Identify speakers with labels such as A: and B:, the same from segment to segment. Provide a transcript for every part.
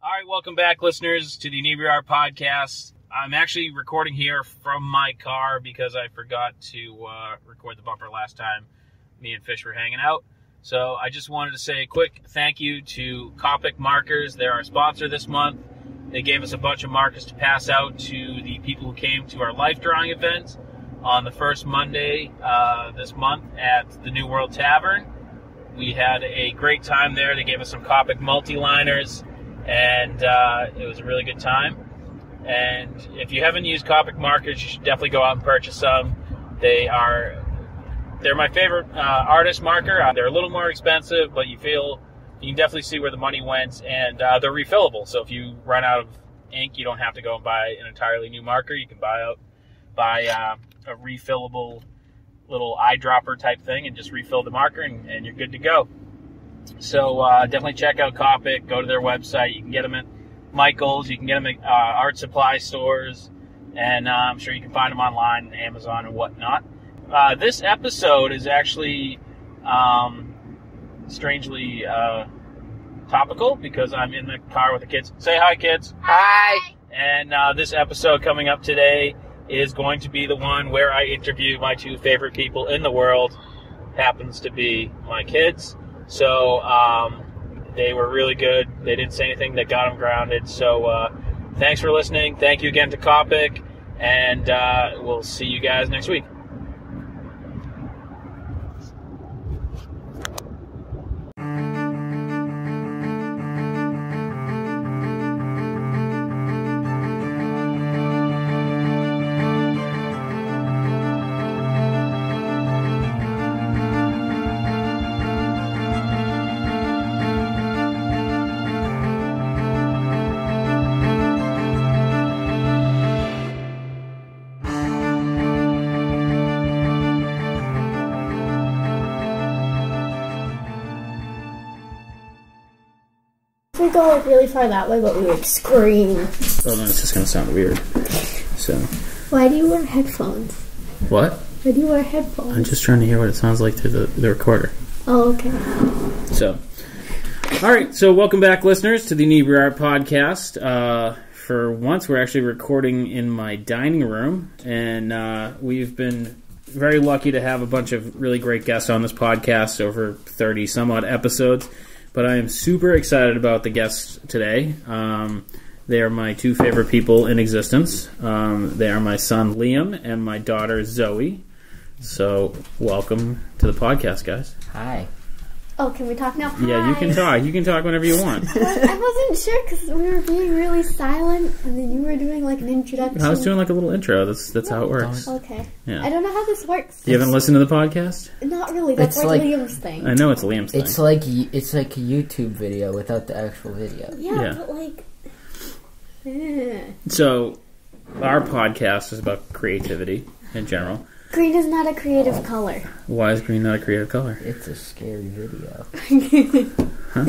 A: All right, welcome back, listeners, to the Inebri-art podcast. I'm actually recording here from my car because I forgot to record the bumper last time me and Fish were hanging out. So I just wanted to say a quick thank you to Copic Markers. They're our sponsor this month. They gave us a bunch of markers to pass out to the people who came to our life drawing event on the first Monday this month at the New World Tavern. We had a great time there. They gave us some Copic multi-liners, and it was a really good time. And if you haven't used Copic markers, you should definitely go out and purchase some. They're my favorite artist marker. They're a little more expensive, but you can definitely see where the money went, and they're refillable. So if you run out of ink, you don't have to go and buy an entirely new marker. You can buy a refillable little eyedropper type thing and just refill the marker, and you're good to go. So definitely check out Copic. Go to their website. You can get them at Michael's. You can get them at art supply stores, and I'm sure you can find them online, Amazon, and whatnot. This episode is actually strangely topical because I'm in the car with the kids. Say hi, kids.
B: Hi.
A: And this episode coming up today is going to be the one where I interview my two favorite people in the world. Happens to be my kids. So they were really good. They didn't say anything that got them grounded. So thanks for listening. Thank you again to Copic. And we'll see you guys next week.
B: We go like really far that way, but we would scream.
A: Oh, no, it's just going to sound weird. So.
B: Why do you wear headphones?
A: What?
B: Why do you wear headphones?
A: I'm just trying to hear what it sounds like through the recorder.
B: Oh, okay.
A: So. All right, so welcome back, listeners, to the Inebri-art podcast. For once, we're actually recording in my dining room, and we've been very lucky to have a bunch of really great guests on this podcast over 30-some-odd episodes. But I am super excited about the guests today. They are my two favorite people in existence. They are my son, Liam, and my daughter, Zoe. So, welcome to the podcast, guys.
C: Hi.
B: Oh, can we talk now?
A: Yeah, you can talk. You can talk whenever you want.
B: I wasn't sure because we were being really silent, and then you were doing like an introduction.
A: I was doing like a little intro. That's how it works.
B: Okay.
A: Yeah.
B: I don't know how this works.
A: You haven't listened to the podcast?
B: Not really. That's like Liam's thing.
A: I know it's Liam's thing.
C: It's like a YouTube video without the actual video.
B: Yeah. But like...
A: So, our podcast is about creativity in general.
B: Green is not a creative color.
A: Why is green not a creative color?
C: It's a scary video.
A: Huh?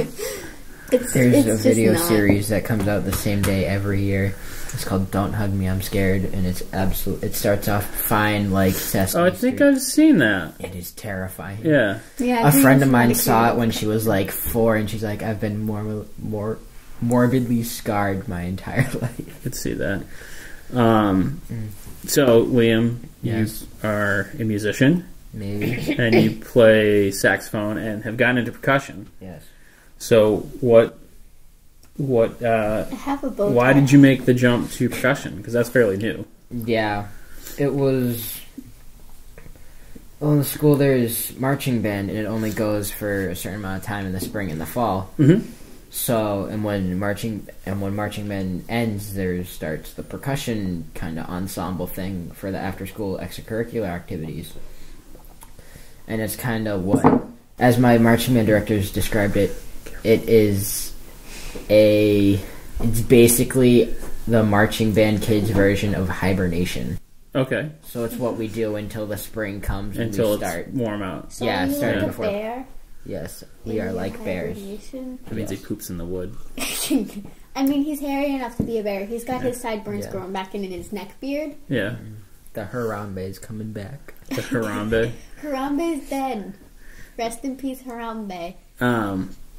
C: There's a video series that comes out the same day every year. It's called Don't Hug Me, I'm Scared, and it's it starts off fine like Sesame
A: Oh, I think I've seen that.
C: It is terrifying.
A: Yeah.
C: A friend of mine saw it when she was like 4, and she's like, I've been more morbidly scarred my entire life.
A: I could see that. So, Liam,
C: yes.
A: You are a musician.
C: Maybe.
A: And you play saxophone and have gotten into percussion.
C: Yes.
A: So, what
B: I have a bow tie.
A: Why did you make the jump to percussion? Because that's fairly new.
C: Yeah. It was... Well, in the school there's marching band, and it only goes for a certain amount of time in the spring and the fall.
A: Mm-hmm.
C: So, and when marching band ends, there starts the percussion kind of ensemble thing for the after-school extracurricular activities. And it's kind of what, as my marching band directors described it, it's basically the marching band kids' version of hibernation.
A: Okay.
C: So it's what we do until the spring comes and
A: until
C: we start.
A: It's warm out.
B: So
C: yeah, starting
B: like
C: before.
B: Bear?
C: Yes, we are like bears.
A: That means he poops in the wood.
B: I mean, he's hairy enough to be a bear. He's got his sideburns growing back in his neck beard.
A: Yeah.
C: The Harambe is coming back.
A: The Harambe.
B: Harambe is dead. Rest in peace, Harambe.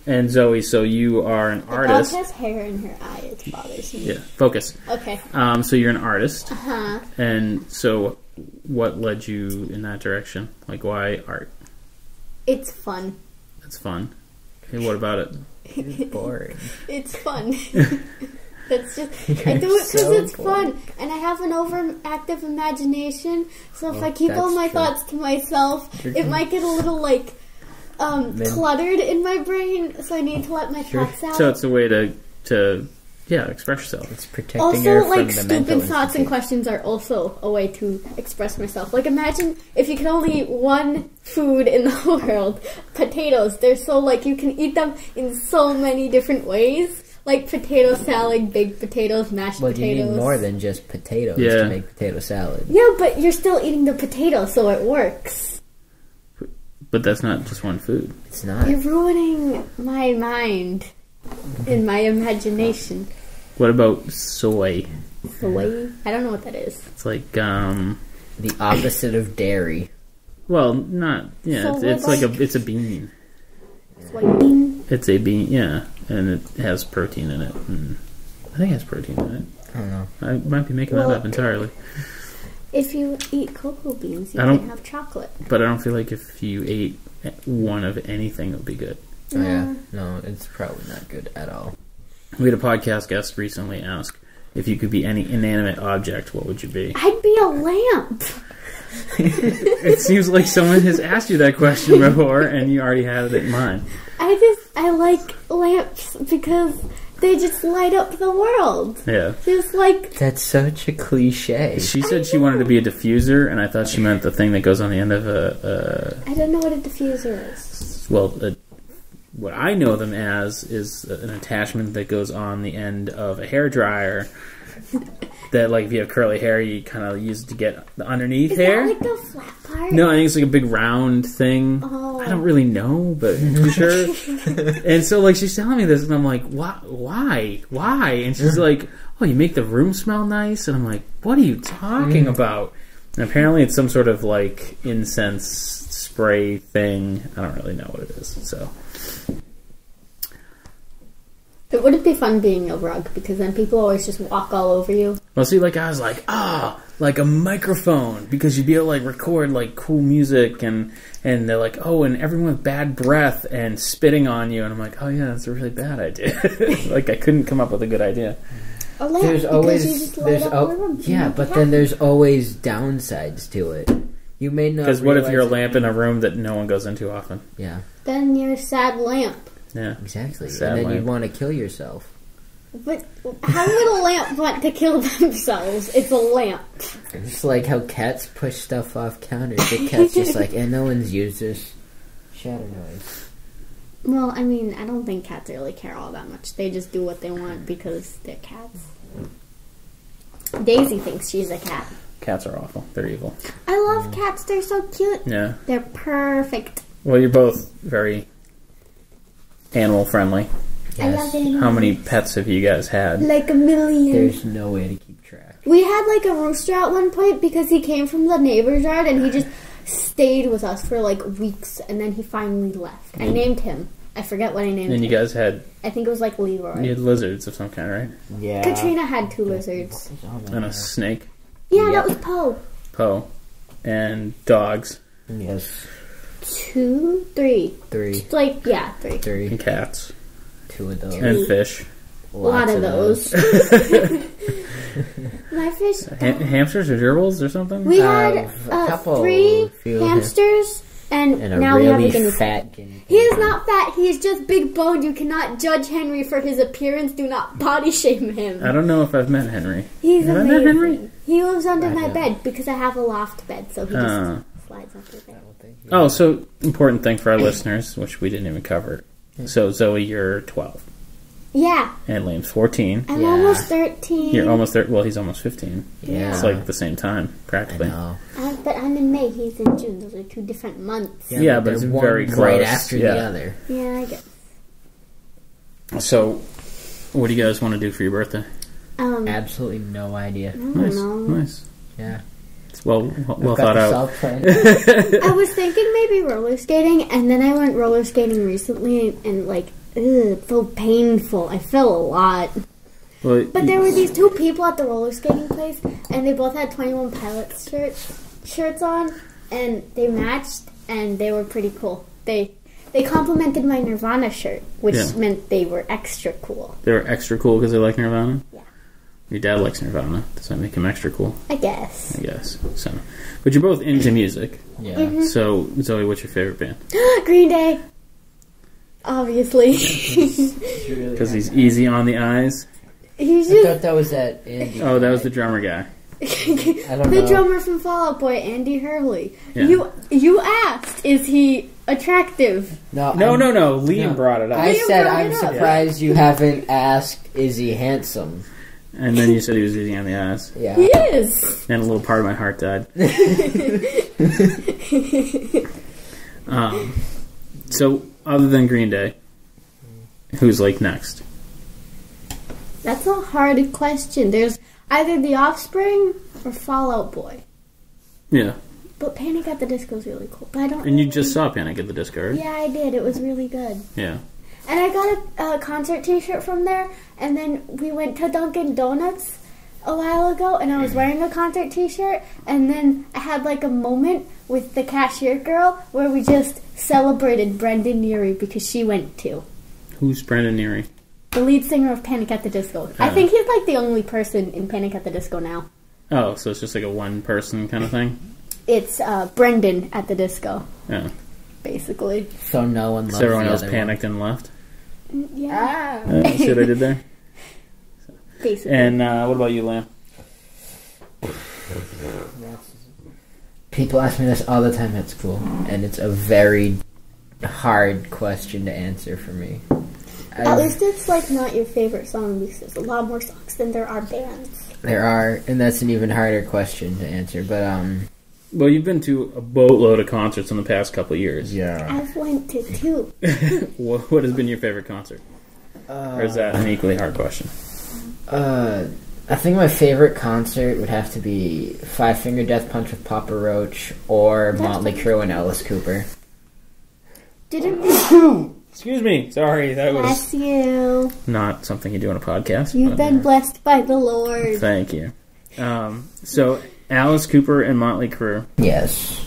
A: And Zoe, so you are an artist.
B: The dog has hair in her eye. It bothers me.
A: Yeah, focus.
B: Okay.
A: So you're an artist.
B: Uh-huh.
A: And so what led you in that direction? Like, why art?
B: It's fun.
A: It's fun. Okay, what about it?
C: It's boring.
B: It's fun. That's just I do it because it's fun, and I have an overactive imagination. So if I keep all my thoughts to myself, it might get a little like cluttered in my brain. So I need to let my thoughts out.
A: So it's a way to express yourself.
C: It's protecting
B: also,
C: her from
B: like
C: the
B: stupid
C: mental
B: thoughts and questions are also a way to express myself. Like imagine if you could only eat one food in the world, potatoes. They're so like you can eat them in so many different ways. Like potato salad, baked potatoes, mashed potatoes.
C: Well, you need more than just potatoes to make potato salad.
B: Yeah, but you're still eating the potato, so it works.
A: But that's not just one food.
C: It's not.
B: You're ruining my mind and my imagination.
A: What about soy?
B: Soy? I don't know what that is.
A: It's like
C: the opposite of dairy.
A: Well, not it's like it's a bean.
B: Soybean?
A: It's a bean, yeah, and it has protein in it. And I think it has protein in it.
C: I don't know.
A: I might be making that up entirely.
B: If you eat cocoa beans, you can have chocolate.
A: But I don't feel like if you ate one of anything, it would be good.
C: Oh, yeah. No, it's probably not good at all.
A: We had a podcast guest recently ask, if you could be any inanimate object, what would you be?
B: I'd be a lamp.
A: It seems like someone has asked you that question before, and you already had it in mind.
B: I like lamps because they just light up the world.
A: Yeah.
B: Just like...
C: That's such a cliche.
A: She said she wanted to be a diffuser, and I thought she meant the thing that goes on the end of a...
B: I don't know what a diffuser is.
A: Well, what I know them as is an attachment that goes on the end of a hairdryer that, like, if you have curly hair, you kind of use it to get the underneath hair.
B: Is that like the flat part?
A: No, I think it's like a big round thing.
B: Oh.
A: I don't really know, but I'm sure. And so, like, she's telling me this, and I'm like, why? And she's like, oh, you make the room smell nice? And I'm like, what are you talking about? And apparently it's some sort of, like, incense spray thing. I don't really know what it is, so...
B: It wouldn't be fun being a rug, because then people always just walk all over you.
A: Well, see, like, I was like, like a microphone, because you'd be able to, like, record, like, cool music, and they're like, oh, and everyone with bad breath and spitting on you, and I'm like, oh, yeah, that's a really bad idea. Like, I couldn't come up with a good idea.
B: A lamp,
C: there's always,
B: you just light up the room.
C: Yeah, but then there's always downsides to it. You may not
A: Because what if you're a lamp in a room that no one goes into often?
C: Yeah.
B: Then you're a sad lamp.
A: Yeah.
C: Exactly.
A: Sad
C: and then
A: lamp.
C: you'd want to kill yourself.
B: But how would a lamp want to kill themselves? It's a lamp.
C: It's like how cats push stuff off counters. The cat's just like, and no one's used this shatter noise.
B: Well, I mean, I don't think cats really care all that much. They just do what they want because they're cats. Daisy thinks she's a cat.
A: Cats are awful. They're evil.
B: I love cats. They're so cute.
A: Yeah.
B: They're perfect.
A: Well, you're both very animal friendly.
C: Yes.
B: I love animals.
A: How many pets have you guys had?
B: Like a million.
C: There's no way to keep track.
B: We had like a rooster at one point because he came from the neighbor's yard and he just stayed with us for like weeks and then he finally left. I named him. I forget what I named him.
A: And you guys had...
B: I think it was like Leroy.
A: You had lizards of some kind, right?
C: Yeah.
B: Katrina had 2 lizards.
A: And a snake.
B: Yeah, that was Poe.
A: Poe. And dogs.
C: Yes.
B: 2, 3.
C: 3.
B: Like, yeah, 3.
C: 3.
A: And cats.
C: 2 of those.
A: And fish.
B: A lot of those. My fish...
A: Hamsters or gerbils or something?
B: We had
C: a couple,
B: 3 hamsters, and now
C: really
B: we have a guinea
C: fat guinea pig.
B: He is not fat. He is just big boned. You cannot judge Henry for his appearance. Do not body shame him.
A: I don't know if I've met Henry.
B: He's
A: have
B: amazing.
A: I met Henry?
B: He lives under my bed because I have a loft bed, so he just slides under there.
A: Oh, so important thing for our listeners, which we didn't even cover. So Zoe, you're 12.
B: Yeah.
A: And Liam's 14.
B: I'm almost 13.
A: You're almost there. Well, he's almost 15.
C: Yeah.
A: It's like the same time, practically.
C: I know.
B: But I'm in May. He's in June. Those are 2 different months.
A: Yeah, but it's very close.
C: Right after the other.
B: Yeah, I guess.
A: So, what do you guys want to do for your birthday?
C: Absolutely no idea.
B: I don't know.
A: Nice.
C: Yeah.
A: It's well thought out.
B: I was thinking maybe roller skating, and then I went roller skating recently, and like it's so painful. I fell a lot.
A: Well,
B: but there were these two people at the roller skating place, and they both had 21 Pilots shirts on, and they matched, and they were pretty cool. They complimented my Nirvana shirt, which meant they were extra cool.
A: They were extra cool because they like Nirvana?
B: Yeah.
A: Your dad likes Nirvana. Does that make him extra cool?
B: I guess.
A: So, but you're both into music.
C: Yeah.
B: Mm-hmm.
A: So, Zoe, what's your favorite band?
B: Green Day. Obviously.
A: Because he's easy on the eyes.
B: He's
C: I thought that was that Andy.
A: Oh, that was the drummer guy.
C: I don't know.
B: The drummer from Fall Out Boy, Andy Hurley.
A: Yeah.
B: You asked, is he attractive?
A: No. Liam brought it up.
C: I said,
B: brought
C: I'm
B: it up.
C: surprised you haven't asked, is he handsome?
A: And then you said he was easy on the eyes.
C: Yeah.
B: He is.
A: And a little part of my heart died. So, other than Green Day, who's like next?
B: That's a hard question. There's either The Offspring or Fall Out Boy.
A: Yeah.
B: But Panic at the Disco is really cool. But I don't.
A: And you just saw Panic at the Disco, right?
B: Yeah, I did. It was really good.
A: Yeah.
B: And I got a concert T-shirt from there. And then we went to Dunkin' Donuts a while ago, and I was wearing a concert T-shirt. And then I had like a moment with the cashier girl where we just celebrated Brendan Urie because she went too.
A: Who's Brendan Urie?
B: The lead singer of Panic at the Disco. I think he's like the only person in Panic at the Disco now.
A: Oh, so it's just like a one-person kind of thing?
B: It's Brendan at the Disco.
A: Yeah.
B: Basically.
C: So no one loves
A: So everyone
C: the
A: else
C: other
A: panicked and left?
B: Yeah.
A: See what I did there?
B: Basically.
A: And what about you, Liam?
C: People ask me this all the time at school, and it's a very hard question to answer for me.
B: At least it's like not your favorite song because there's a lot more songs than there are bands.
C: There are, and that's an even harder question to answer, but
A: Well, you've been to a boatload of concerts in the past couple of years.
C: yeah.
B: I've went to 2.
A: What has been your favorite concert? Or is that an equally hard question?
C: I think my favorite concert would have to be Five Finger Death Punch with Papa Roach or Motley Crue and Alice Cooper.
A: Excuse me. Sorry, that was
B: Bless you.
A: not something you do on a podcast.
B: You've
A: but,
B: been blessed by the Lord.
A: Thank you. So, Alice Cooper and Motley Crue.
C: Yes.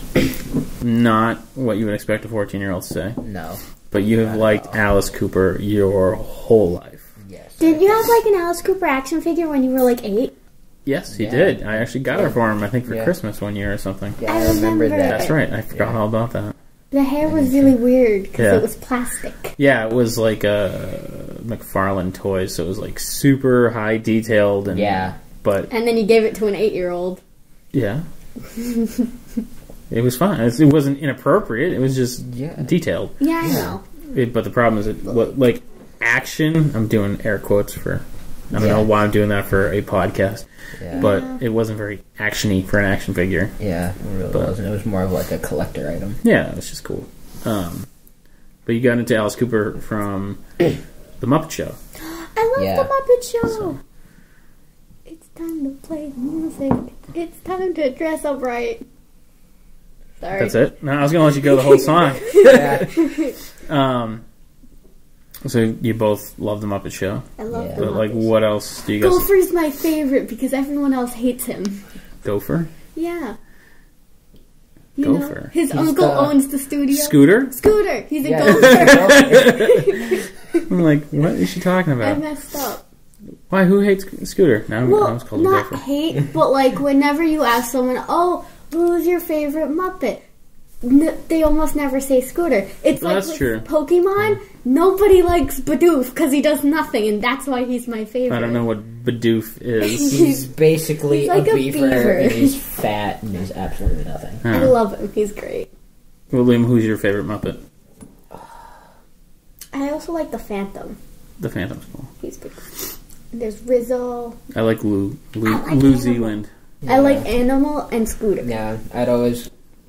A: Not what you would expect a 14-year-old to say.
C: No.
A: But you have liked Alice Cooper your whole life.
C: Yes.
B: Did you have like an Alice Cooper action figure when you were like 8?
A: Yes, he
C: Yeah.
A: did. I actually got her for him, I think, for
C: Yeah.
A: Christmas one year or something.
C: Yeah,
B: I
C: I remember
B: remember
C: that.
A: That's right. I forgot all about that.
B: The hair was really weird because
A: Yeah.
B: it was plastic.
A: Yeah, it was like a McFarlane toy, so it was like super high detailed and
C: Yeah.
A: But
B: And then you gave it to an 8-year-old.
A: yeah, it was fine. It wasn't inappropriate. It was just detailed.
B: Yeah, I know.
A: But the problem is, like action. I'm doing air quotes for. I don't know why I'm doing that for a podcast.
C: Yeah.
A: But it wasn't very actiony for an action figure.
C: Yeah, it really wasn't. It was more of like a collector item.
A: Yeah, it was just cool. But you got into Alice Cooper from The Muppet Show.
B: I love
C: Yeah.
B: the Muppet Show.
A: So-
B: It's time to play music. It's time to dress up right. Sorry.
A: That's it? No, I was going to let you go the whole song.
C: Yeah.
A: So you both love The Muppet Show.
B: I love
C: Yeah.
B: the
A: But,
B: Muppet
A: like,
B: Show.
A: what else do you guys...
B: Gopher's my favorite because everyone else hates him.
A: Gopher?
B: Yeah. You
A: Gopher.
B: know, his
C: He's
B: uncle
C: the-
B: owns the studio.
A: Scooter?
B: Scooter. He's a
C: Yeah.
B: gopher.
A: I'm like, what is she talking
B: I
A: about?
B: messed up.
A: Why? Who hates Scooter? No, I
B: Well,
A: was called a
B: not
A: Gopher.
B: hate, but like whenever you ask someone, "Oh, who's your favorite Muppet?" They almost never say Scooter. It's
A: Well,
B: like
A: that's
B: with
A: true.
B: Pokemon. Nobody likes Bidoof because he does nothing, and that's why he's my favorite.
A: I don't know what Bidoof is.
C: He's basically
B: He's like
C: a
B: a
C: beaver,
B: beaver.
C: and he's fat, and he's absolutely nothing.
B: I
A: Huh.
B: love him. He's great.
A: William, who's your favorite Muppet?
B: I also like the Phantom.
A: The Phantom's cool.
B: He's pretty cool. There's Rizzo.
A: I like Lou
B: like
A: New
B: Animal.
A: Zealand.
B: I like Animal and Scooter.
C: Yeah,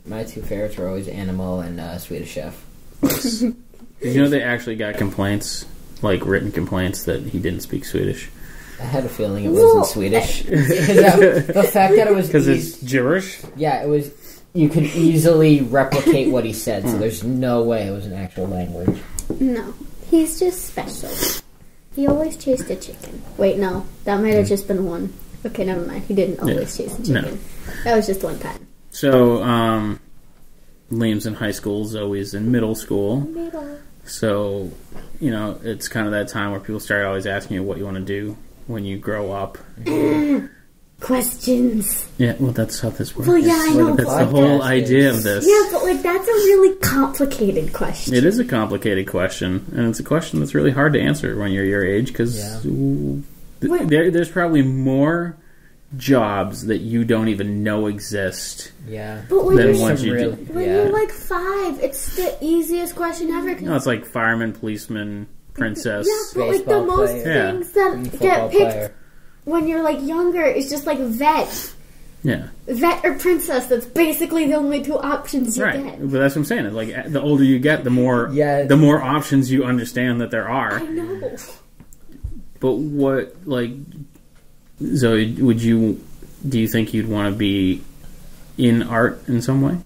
C: my two favorites were always Animal and Swedish Chef.
A: Did you know they actually got complaints, like written complaints, that he didn't speak Swedish?
C: I had a feeling it
B: Well,
C: wasn't Swedish. The fact that it was
A: Because it's gibberish?
C: yeah, it was. You could easily replicate what he said, so there's no way it was an actual language.
B: No. He's just special. He always chased a chicken. Wait, no. That might have just been one. Okay, never mind. He didn't always chase a chicken. No. That was just one time.
A: So, Liam's in high school. Zoe's in middle school. So, it's kind of that time where people start always asking you what you want to do when you grow up.
B: Questions.
A: Yeah, well, that's how this works.
B: Well, yeah, I know.
A: That's the whole idea of this.
B: Yeah, but, that's a really complicated question.
A: It is a complicated question, and it's a question that's really hard to answer when you're your age, because there's probably more jobs that you don't even know exist.
C: Yeah.
B: But when
A: than
B: you're,
A: ones you do.
B: When you're 5, it's the easiest question ever.
A: No, it's like fireman, policeman, princess.
B: Yeah, but the most things that get picked when you're younger is just vet.
A: Yeah.
B: Vet or princess, that's basically the only two options you get.
A: But that's what I'm saying. It's the older you get, the more options you understand that there are.
B: I know.
A: But what, Zoe, do you think you'd want to be in art in some way?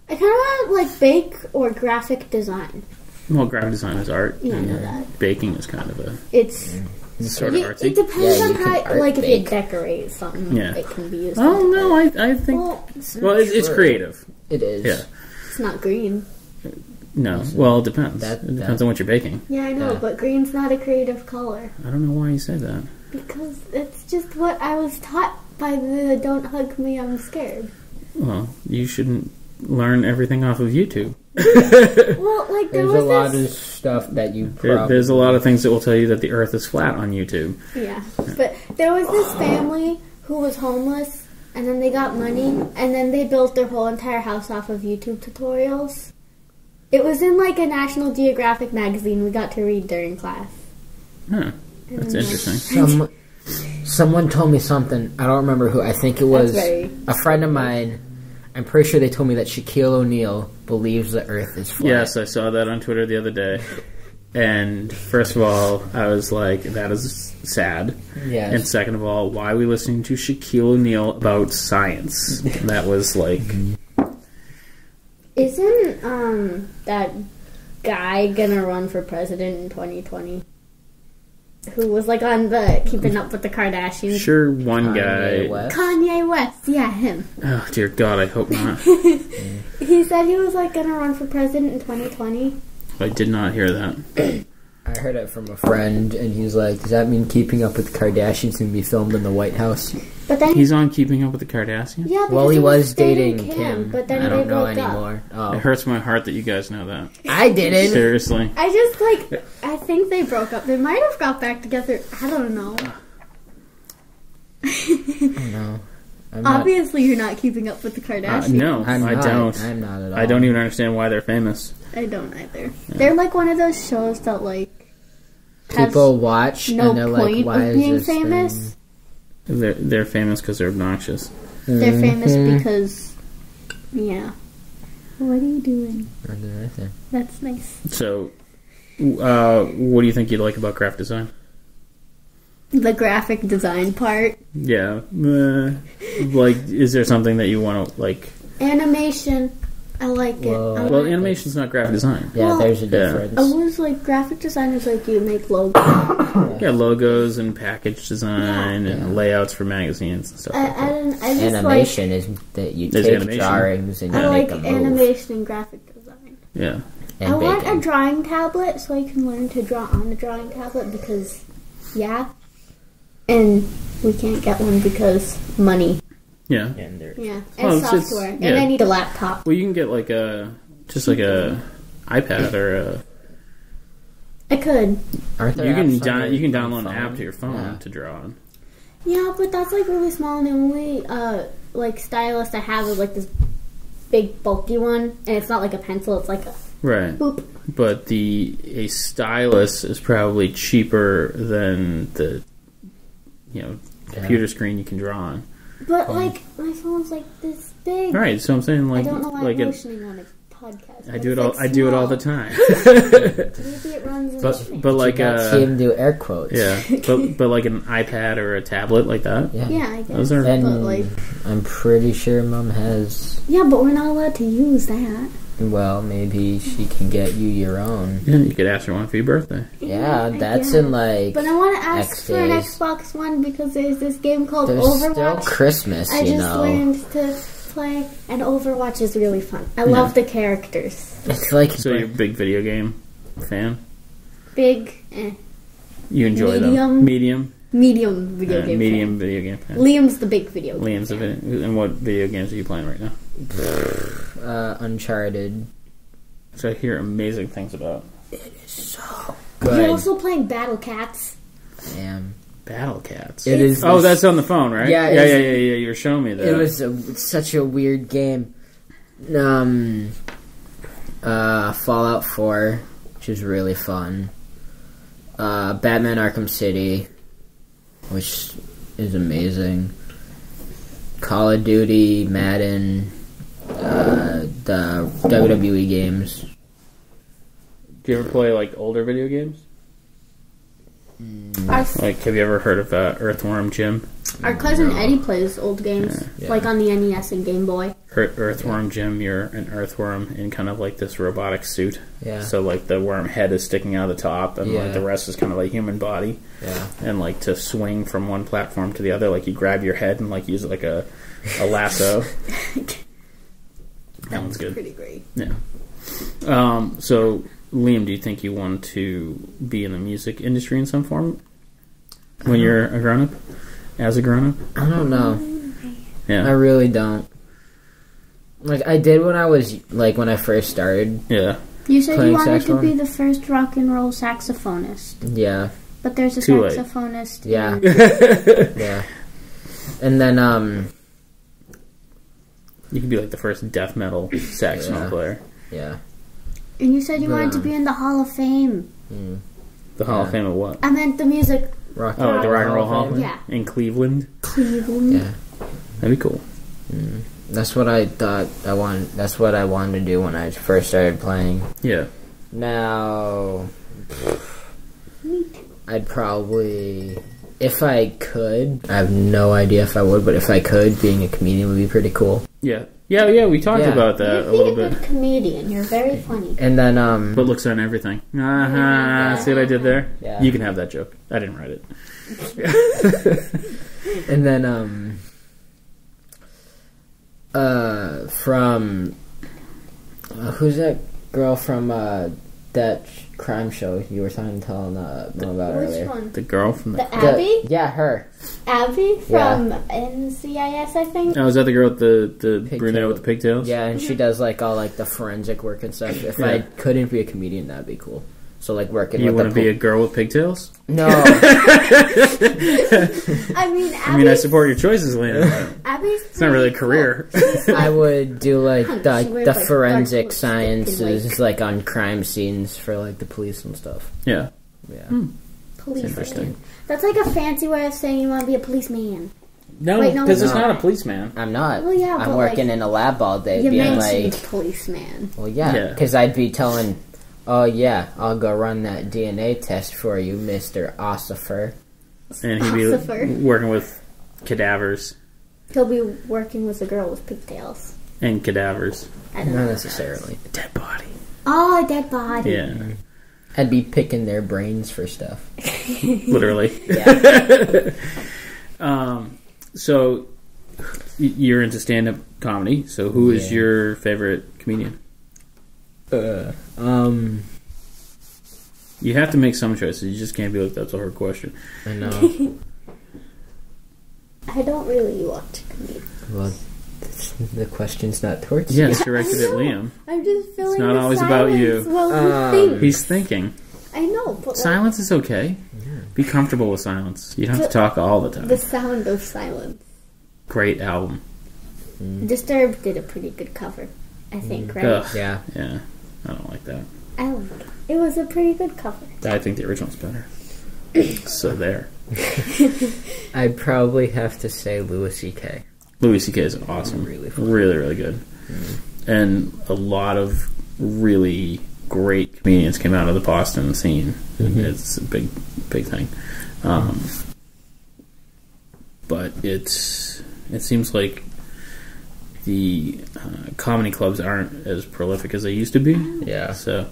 B: I kind of want bake or graphic design.
A: Well, graphic design is art.
B: Yeah, I know that.
A: Baking is kind of a...
B: It's
A: sort of artsy.
B: It depends on how, if you decorate something, it can be used.
A: Oh, no, I think... Well, it's creative.
C: It is.
A: Yeah.
B: It's not green.
A: No. Well, it depends. It depends on what you're baking.
B: Yeah, I know, but green's not a creative color.
A: I don't know why you say that.
B: Because it's just what I was taught by the don't hug me, I'm scared.
A: Well, you shouldn't learn everything off of YouTube.
B: Well,
C: there's a lot of stuff that you
A: There's a lot of things that will tell you that the earth is flat on YouTube.
B: Yeah. But there was this family who was homeless, and then they got money, and then they built their whole entire house off of YouTube tutorials. It was in a National Geographic magazine we got to read during class.
A: Huh. That's interesting.
C: Someone told me something. I don't remember who. I think it was a friend of mine. I'm pretty sure they told me that Shaquille O'Neal believes the Earth is flat.
A: Yes, I saw that on Twitter the other day. And first of all, I was like, that is sad.
C: Yes.
A: And second of all, why are we listening to Shaquille O'Neal about science? That was
B: Isn't that guy gonna run for president in 2020? Who was on the Keeping Up with the Kardashians?
A: Sure, one guy.
B: Kanye West, yeah, him.
A: Oh dear God, I hope not.
B: He said he was gonna run for president in 2020.
A: I did not hear that.
C: I heard it from a friend, and he's like, "Does that mean Keeping Up with the Kardashians can be filmed in the White House?"
B: But then
A: he's on Keeping Up with the Kardashians.
B: Yeah,
C: well, he was dating Kim,
B: but then
C: I don't know
B: broke
C: anymore.
B: Up.
A: It hurts my heart that you guys know that.
C: I didn't.
A: Seriously.
B: I just I think they broke up. They might have got back together. I don't know.
C: No.
B: Obviously, you're not keeping up with the Kardashians.
A: No, I don't.
C: I'm not at all.
A: I don't even understand why they're famous.
B: I don't either. Yeah. They're one of those shows that
C: people watch
B: no
C: and they're
B: point
C: why
B: of being
C: is this
B: famous.
A: They're famous because they're obnoxious.
B: They're famous because, What are you doing?
C: I'm doing nothing.
B: That's nice.
A: So, what do you think you'd like about graphic design?
B: The graphic design part.
A: Yeah. Is there something that you want to,
B: Animation. I like it.
A: Well, animation's not graphic design.
C: Yeah, there's a difference.
B: I was graphic design is you make logos.
A: Yeah, logos and package design and layouts for magazines and stuff like that.
C: Animation is that you take drawings and you make them move.
B: Animation and graphic design.
A: Yeah.
B: I want a drawing tablet so I can learn to draw on the drawing tablet because, and we can't get one because money.
A: Yeah.
B: And software. And I need a laptop.
A: Well, you can get a iPad or a...
B: I could.
A: You can download an app to your phone to draw on.
B: Yeah, but that's really small, and the only stylus I have is this big bulky one, and it's not a pencil, it's a
A: right.
B: boop.
A: But a stylus is probably cheaper than the computer screen you can draw on.
B: But my phone's this big.
A: Right, so I'm saying
B: I don't know why I'm motioning on a podcast.
A: I do it all the time.
B: Maybe it runs in
C: but see him do air quotes.
A: Yeah, but an iPad or a tablet like that.
B: Yeah, I guess.
A: Those are.
C: I'm pretty sure Mom has.
B: Yeah, but we're not allowed to use that.
C: Well, maybe she can get you your own.
A: Yeah, you could ask her one for your birthday.
C: Yeah, that's in like.
B: But I want to ask
C: X
B: for an
C: days.
B: Xbox One because there's this game called
C: There's
B: Overwatch.
C: still Christmas,
B: I just learned to play, and Overwatch is really fun. I love the characters.
C: It's like.
A: So you're a big video game fan?
B: Big,
A: You enjoy
B: Medium.
A: them?
B: medium video game
A: Medium
B: fan.
A: video game fan.
B: Liam's the big video game
A: Liam's
B: fan.
A: And what video games are you playing right now?
C: Uncharted.
A: Which I hear amazing things about.
C: It is so
B: You're
C: good.
B: also playing Battle Cats.
C: Damn.
A: Battle Cats.
C: It is.
A: Oh, that's on the phone, right?
C: Yeah,
A: yeah. You were showing me that.
C: It was such a weird game. Fallout 4, which is really fun. Batman Arkham City, which is amazing. Call of Duty, Madden, the WWE games.
A: Do you ever play like older video games? Like, have you ever heard of Earthworm Jim?
B: Our cousin Eddie plays old games,
C: Yeah.
B: like on the NES and Game Boy.
A: Earthworm Jim, you're an earthworm in kind of like this robotic suit.
C: Yeah.
A: So like the worm head is sticking out of the top, and like the rest is kind of like human body.
C: Yeah.
A: And like to swing from one platform to the other, like you grab your head and like use it like a lasso. That one's good.
B: Pretty great.
A: Yeah. So Liam, do you think you want to be in the music industry in some form when you're a grown up? As a grown up?
C: I don't know.
A: Yeah.
C: I really don't. Like, I did when I was, like, when I first started.
A: Yeah.
B: You said
C: Playing
B: you wanted
C: saxophone?
B: to be the first rock and roll saxophonist,
C: Yeah.
B: but there's a
A: Too late.
B: saxophonist.
C: Yeah.
B: in-
C: Yeah. And then,
A: You could be like the first death metal saxophone player.
C: yeah.
B: And you said you wanted to be in the Hall of Fame.
A: The Hall of Fame of what?
B: I meant the music.
C: Rock
A: Oh, the Rock and Roll Hall of Fame?
B: Yeah.
A: In Cleveland?
B: Cleveland.
C: Yeah.
A: That'd be cool.
C: That's what I thought I want. That's what I wanted to do when I first started playing.
A: Yeah.
C: Now, I'd probably, if I could, I have no idea if I would, but if I could, being a comedian would be pretty cool.
A: Yeah. Yeah, we talked
C: Yeah.
A: about that
B: You'd
A: a
B: be
A: little
B: a good
A: bit.
B: comedian. You're very funny.
C: And then,
A: But looks on everything. See what I did there?
C: Yeah.
A: You can have that joke. I didn't write it.
C: and then, from, who's that girl from, that crime show you were telling me about
B: Which
C: earlier?
B: one?
A: The girl from
B: The Abby?
C: Yeah, her.
B: Abby from NCIS, I think.
A: Oh, is that the girl with the
C: Pigtail.
A: brunette with the pigtails?
C: Yeah, and she does like all like the forensic work and stuff. If
A: Yeah.
C: I couldn't be a comedian, that'd be cool. So like working
A: You
C: with
A: want to be a girl with pigtails?
C: No.
B: I mean,
A: I mean, I support your choices, Liam.
B: Abby's
A: It's not really a career.
C: I would do like
B: She
C: the
B: wears,
C: the
B: like,
C: forensic
B: dark
C: sciences
B: lipstick
C: like on crime scenes for like the police and stuff.
A: Yeah.
C: Yeah.
B: police.
A: Interesting.
B: That's like a fancy way of saying you want to be a policeman.
A: No,
B: Wait, no,
A: because it's
B: no.
A: not a policeman.
C: I'm not.
B: Well, yeah,
C: I'm
B: but,
C: working
B: like,
C: in a lab all day
B: You
C: being
B: mentioned
C: like,
B: policeman.
C: well, yeah,
A: Yeah.
C: because I'd be telling, oh yeah, I'll go run that DNA test for you, Mr. Ossifer.
A: And he'd be
B: Ossifer.
A: working with cadavers
B: He'll be working with a girl with pigtails.
A: and cadavers.
B: I don't
C: Not
B: know.
C: necessarily.
A: A dead body.
B: Oh, a dead body.
A: Yeah.
C: I'd be picking their brains for stuff.
A: Literally.
C: Yeah.
A: So you're into stand-up comedy. So who is
C: Yeah.
A: your favorite comedian? You have to make some choices. You just can't be like, that's a hard question.
C: I know.
B: I don't really watch comedy.
C: Well, the question's not towards you.
A: Yes, directed at Liam.
B: I'm just feeling
A: not
B: the
A: always about
B: silence
A: you.
B: while you think.
A: He's thinking.
B: I know, but
A: Silence is okay. Be comfortable with silence. You don't have to talk all the time.
B: the sound of silence.
A: Great album.
B: Disturbed did a pretty good cover, I think, right?
A: Ugh.
C: Yeah.
A: Yeah. I don't like that.
B: I like it. It was a pretty good cover.
A: I think the original's better. So there.
C: I'd probably have to say Louis C.K.
A: Louis C.K. is awesome.
C: Really fun.
A: Really, really good. And a lot of really great comedians came out of the Boston scene. It's a big, big thing. But it seems like
D: the comedy clubs aren't as prolific as they used to be.
C: Yeah.
D: So,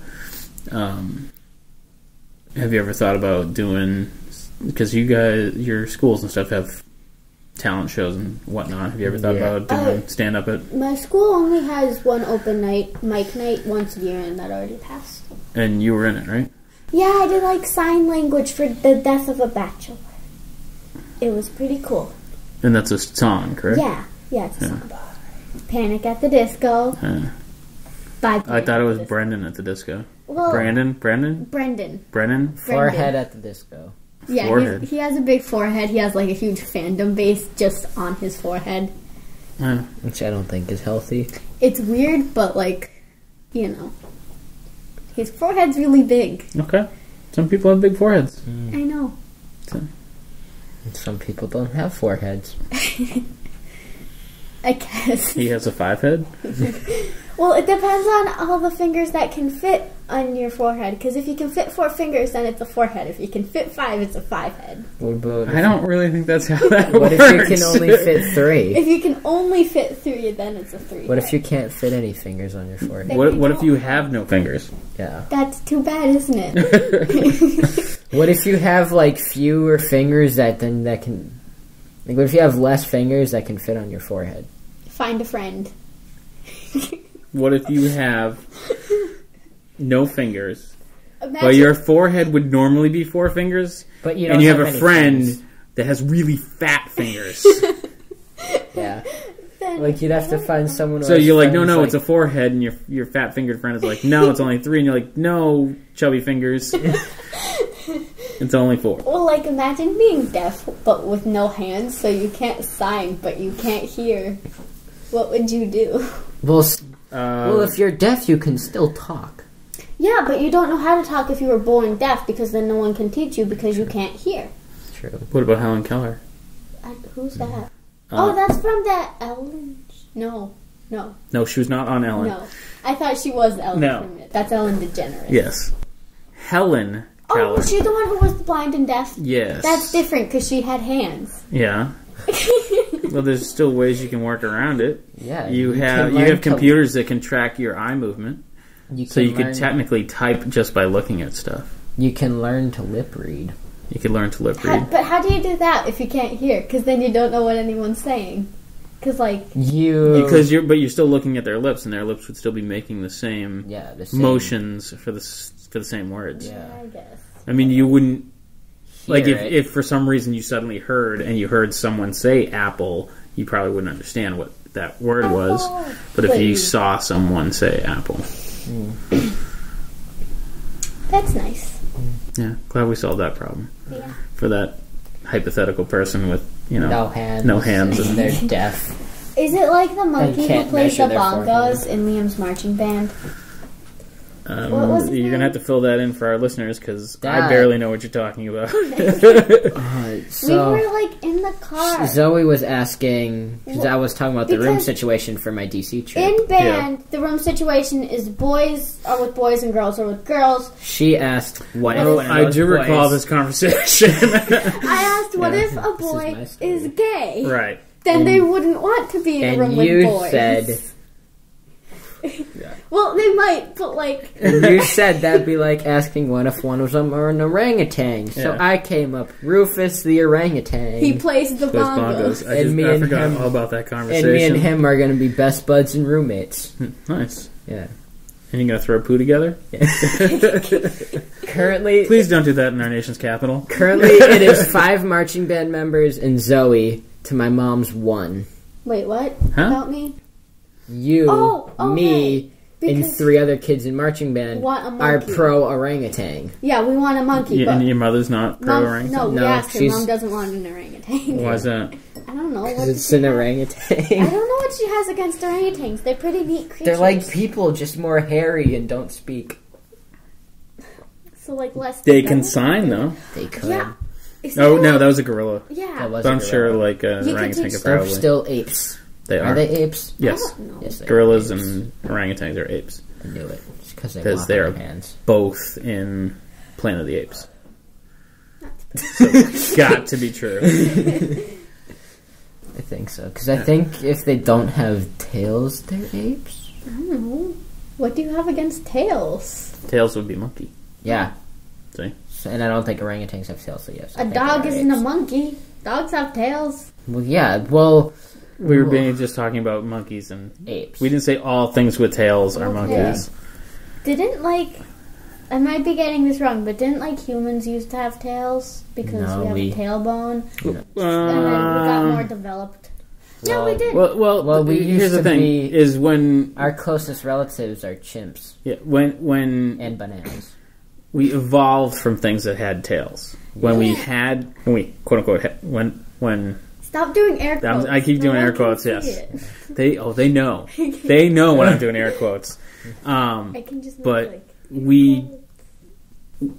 D: have you ever thought about doing? Because you guys, your schools and stuff have talent shows and whatnot. Have you ever thought about doing stand up at?
B: My school only has one open mic night once a year, and that already passed.
D: And you were in it, right?
B: Yeah, I did like sign language for the death of a bachelor. It was pretty cool.
D: And that's a song, correct?
B: Yeah, it's a song. Panic at the Disco.
D: I thought it was Brendan at the disco.
B: Well,
D: Brendan.
C: Forehead at the disco.
B: Yeah, he has a big forehead. He has like a huge fandom base just on his forehead.
C: Which I don't think is healthy.
B: It's weird, but like, you know, his forehead's really big.
D: Okay. Some people have big foreheads.
B: I know.
D: So.
C: Some people don't have foreheads.
B: I guess.
D: He has a 5 head?
B: Well, it depends on all the fingers that can fit on your forehead. Because if you can fit 4 fingers, then it's a 4-head. If you can fit 5, it's a 5-head.
C: What about
D: I don't really think that's how that works.
C: What if you can only fit 3?
B: If you can only fit 3, then it's a 3-head.
C: What if you can't fit any fingers on your forehead?
D: What if you have no fingers?
C: Yeah.
B: That's too bad, isn't it?
C: What if you have like fewer fingers that can... Like, what if you have less fingers that can fit on your forehead?
B: Find a friend.
D: What if you have no fingers,
B: Imagine,
D: but your forehead would normally be 4 fingers,
C: but you
D: and you have a
C: any
D: friend
C: fingers.
D: that has really fat fingers?
C: Yeah.
B: then
C: Like, you'd have to find someone.
D: So you're like, no, it's a forehead, and your fat fingered friend is like, no, it's only 3, and you're like, no, chubby fingers. It's only 4.
B: Well, like, imagine being deaf, but with no hands, so you can't sign, but you can't hear. What would you do?
C: Well, if you're deaf, you can still talk.
B: Yeah, but you don't know how to talk if you were born deaf, because then no one can teach you because you can't hear.
C: True.
D: What about Helen Keller?
B: Who's that? That's from that Ellen... No,
D: she was not on Ellen.
B: No. I thought she was Ellen.
D: No.
B: For a minute. That's Ellen DeGeneres.
D: Yes. Helen Keller.
B: Oh, was she the one who was blind and deaf?
D: Yes.
B: That's different, because she had hands.
D: Yeah. Well, there's still ways you can work around it.
C: Yeah.
D: You have computers that can track your eye movement. So you could technically type just by looking at stuff.
C: You can learn to lip read.
D: You could learn to lip read.
B: But how do you do that if you can't hear? Because then you don't know what anyone's saying. Because
D: you're still looking at their lips, and their lips would still be making the same motions for the same words.
C: Yeah,
B: I guess.
D: I mean, you wouldn't like if for some reason you suddenly heard someone say apple, you probably wouldn't understand what that word was. But if you saw someone say apple,
B: that's nice.
D: Yeah, glad we solved that problem.
B: Yeah.
D: For that hypothetical person with
C: no hands, and they're deaf.
B: Is it like the monkey who plays the bongos in Liam's marching band?
D: You're going to have to fill that in for our listeners, because I barely know what you're talking about.
B: We were like in the car.
C: Zoe was asking, because I was talking about the room situation for my DC trip.
B: In band, the room situation is boys are with boys and girls are with girls.
C: She asked, what if one of
D: I
C: those
D: do
C: boys...
D: recall this conversation.
B: I asked, what if a boy is gay?
D: Right.
B: Then they wouldn't want to be in a room with boys.
C: And you said...
B: Well, they might, but like...
C: And you said that'd be like asking what if one of them are an orangutan. So I came up, Rufus the orangutan.
B: He plays the bongos.
D: I forgot all about that conversation.
C: And me and him are going to be best buds and roommates.
D: Nice.
C: Yeah.
D: And you're going to throw poo together?
C: Currently...
D: Please don't do that in our nation's capital.
C: Currently, it is 5 marching band members and Zoe to my mom's 1.
B: Wait, what?
D: Huh?
B: About me?
C: You, me, and 3 other kids in marching band are pro orangutan.
B: Yeah, we want a monkey.
D: And your mother's not pro orangutan?
B: No, we asked her. Mom doesn't want an orangutan.
D: Why is that?
B: I don't know.
C: It's an orangutan.
B: I don't know what she has against orangutans. They're pretty neat creatures.
C: They're like people, just more hairy and don't speak.
B: So like less.
D: They can sign though.
C: They could.
B: Yeah.
D: No, that was a gorilla.
B: Yeah.
D: But I'm sure like orangutan could probably.
C: They're still apes.
D: Are
C: they apes?
D: Yes.
C: Yes,
D: gorillas and orangutans are apes.
C: I knew it. Because
D: they are
C: hands.
D: Both in Planet of the Apes. So it's got to be true.
C: I think so. Because I think if they don't have tails, they're apes.
B: I don't know. What do you have against tails?
D: Tails would be monkey.
C: Yeah.
D: See?
C: And I don't think orangutans have tails, so yes.
B: A dog isn't a monkey. Dogs have tails.
C: Well, yeah, well...
D: We were just talking about monkeys and...
C: apes.
D: We didn't say all things with tails are monkeys.
B: Didn't, I might be getting this wrong, but didn't, humans used to have tails? Because we have a tailbone? And then we got more developed.
C: Well,
B: we did.
C: Well,
D: here's the thing, is when...
C: Our closest relatives are chimps.
D: Yeah, when...
C: And bananas.
D: We evolved from things that had tails. When we quote unquote when
B: stop doing air quotes.
D: I keep doing air quotes. Yes, they know. They know when I'm doing air quotes.
B: I can just
D: we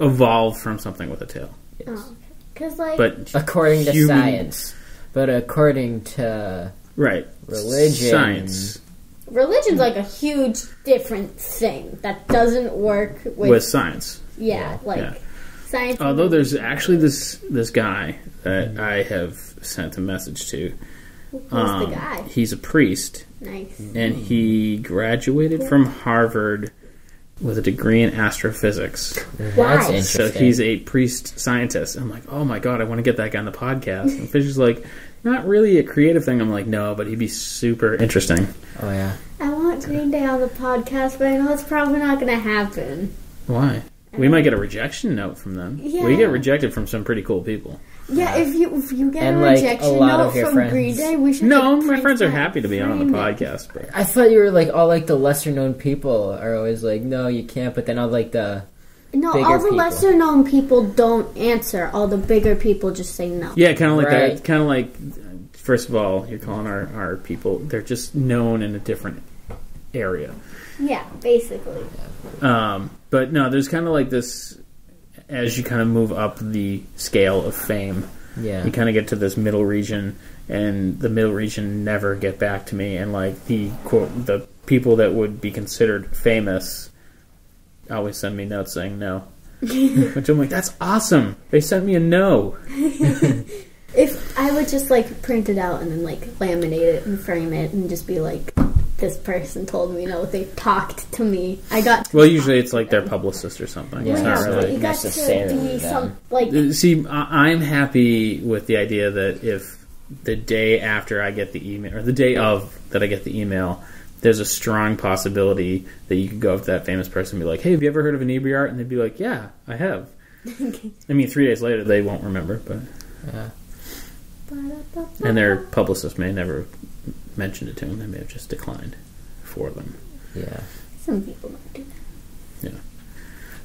D: evolved from something with a tail.
C: Yes.
B: Oh, because
D: but
C: according to science, but according to religion,
D: science.
B: Religion's a huge different thing that doesn't work with
D: science.
B: Yeah, science.
D: Although there's actually this guy that I have sent a message to.
B: Who's the guy?
D: He's a priest.
B: Nice.
D: And he graduated from Harvard with a degree in astrophysics.
C: That's interesting.
D: So he's a priest scientist. I'm like, oh my god, I want to get that guy on the podcast. And Fish is like, not really a creative thing. I'm like, no, but he'd be super interesting.
C: Oh yeah.
B: I want Green Day on the podcast, but I know it's probably not going to happen.
D: Why? We might get a rejection note from them. Yeah. We get rejected from some pretty cool people.
B: Yeah, if you get a rejection note from Green Day, we should.
D: No, my friends are happy to be on the podcast. But
C: I thought you were all the lesser known people are always no, you can't. But then all the
B: all the lesser known people don't answer. All the bigger people just say no.
D: Yeah, kind of like that. Kind of like, first of all, you're calling our people. They're just known in a different area.
B: Yeah, basically.
D: But no, there's kind of this, as you kind of move up the scale of fame, you kind of get to this middle region, and the middle region never get back to me, and the people that would be considered famous always send me notes saying no. Which I'm like, that's awesome. They sent me a no.
B: If I would just print it out and then laminate it and frame it and just be this person told me no, they talked to me.
D: Usually it's their publicist or something.
C: Yeah,
D: it's not really
C: necessarily
D: See, I'm happy with the idea that if the day after I get the email, or the day of that I get the email, there's a strong possibility that you could go up to that famous person and be like, hey, have you ever heard of Inebri-art? And they'd be like, yeah, I have. I mean, 3 days later they won't remember, but... And their publicist may never mention it to them. They may have just declined for them.
B: Yeah. Some people don't do that.
D: Yeah.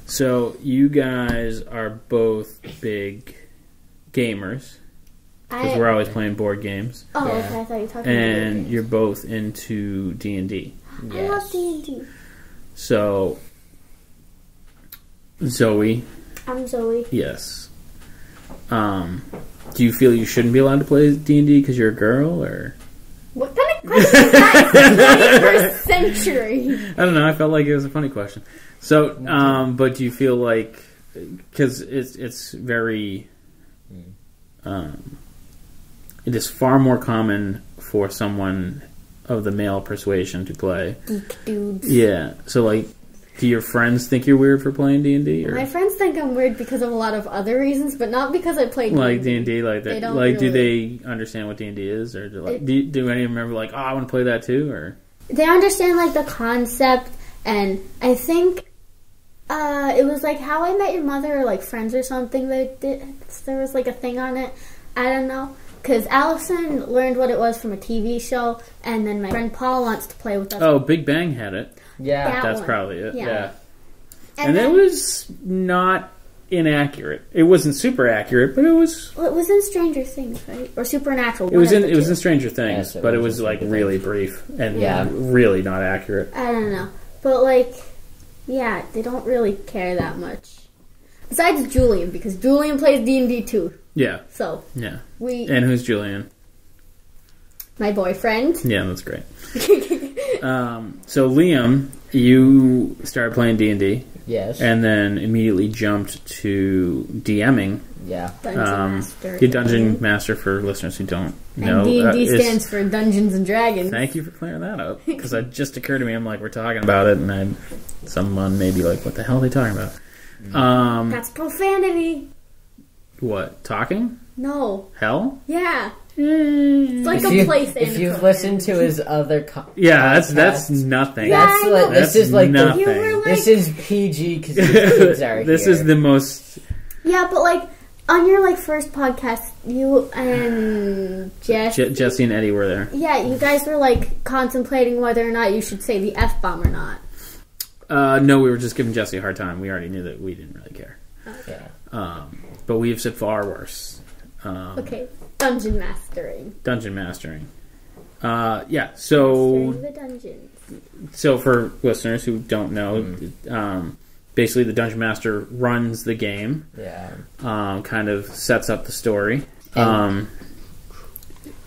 D: So you guys are both big gamers. Because we're always playing board games.
B: Oh, okay. I thought you were talking about
D: and you're both into D&D.
B: Yes. I love D&D.
D: So, Zoe.
B: I'm Zoe.
D: Yes. Do you feel you shouldn't be allowed to play D&D because you're a girl, or?
B: What kind of question is that? 21st century.
D: I don't know. I felt like it was a funny question. So, but do you feel like, because it's very, it is far more common for someone of the male persuasion to play.
B: Geek dudes.
D: Yeah. So, do your friends think you're weird for playing D&D? Or?
B: My friends think I'm weird because of a lot of other reasons, but not because I play D&D.
D: Like D&D, like that. Do they understand what D&D is, or do any of them remember oh, I want to play that too, or?
B: They understand the concept, and I think it was How I Met Your Mother, or Friends or something. There was a thing on it. I don't know. Because Allison learned what it was from a TV show, and then my friend Paul wants to play with us.
D: Oh, Big Bang had it.
C: Yeah.
D: That's probably it. Yeah. And it was not inaccurate. It wasn't super accurate, but it was...
B: Well, it was in Stranger Things, right? Or Supernatural.
D: It was in Stranger Things, but it was really brief and really not accurate.
B: I don't know. But they don't really care that much. Besides Julian, because Julian plays D&D too.
D: Yeah.
B: So.
D: Yeah. And who's Julian?
B: My boyfriend.
D: Yeah, that's great. So Liam, you started playing D&D.
C: Yes.
D: And then immediately jumped to DMing.
C: Yeah.
B: Dungeon Master.
D: The Dungeon Master, for listeners who don't know.
B: And D&D stands for Dungeons and Dragons.
D: Thank you for clearing that up. Because it just occurred to me, I'm like, we're talking about it, and someone may be like, what the hell are they talking about?
B: That's profanity.
D: What? Talking?
B: No.
D: Hell?
B: Yeah. It's like a place.
C: If you've listened to his other
D: that's nothing.
C: That's like,
D: this
C: is like
D: nothing.
C: This is PG because kids are
D: This
C: here.
D: is the most.
B: Yeah, but like on your like first podcast, you and
D: Jesse and Eddie were there.
B: Yeah, you guys were like contemplating whether or not you should say the F-bomb or not.
D: No, we were just giving Jesse a hard time. We already knew that we didn't really care.
B: Okay.
D: But we've said far worse.
B: Okay. Dungeon mastering.
D: Yeah, so...
B: Mastering the dungeons.
D: So for listeners who don't know, basically the Dungeon Master runs the game.
C: Yeah.
D: Kind of sets up the story. It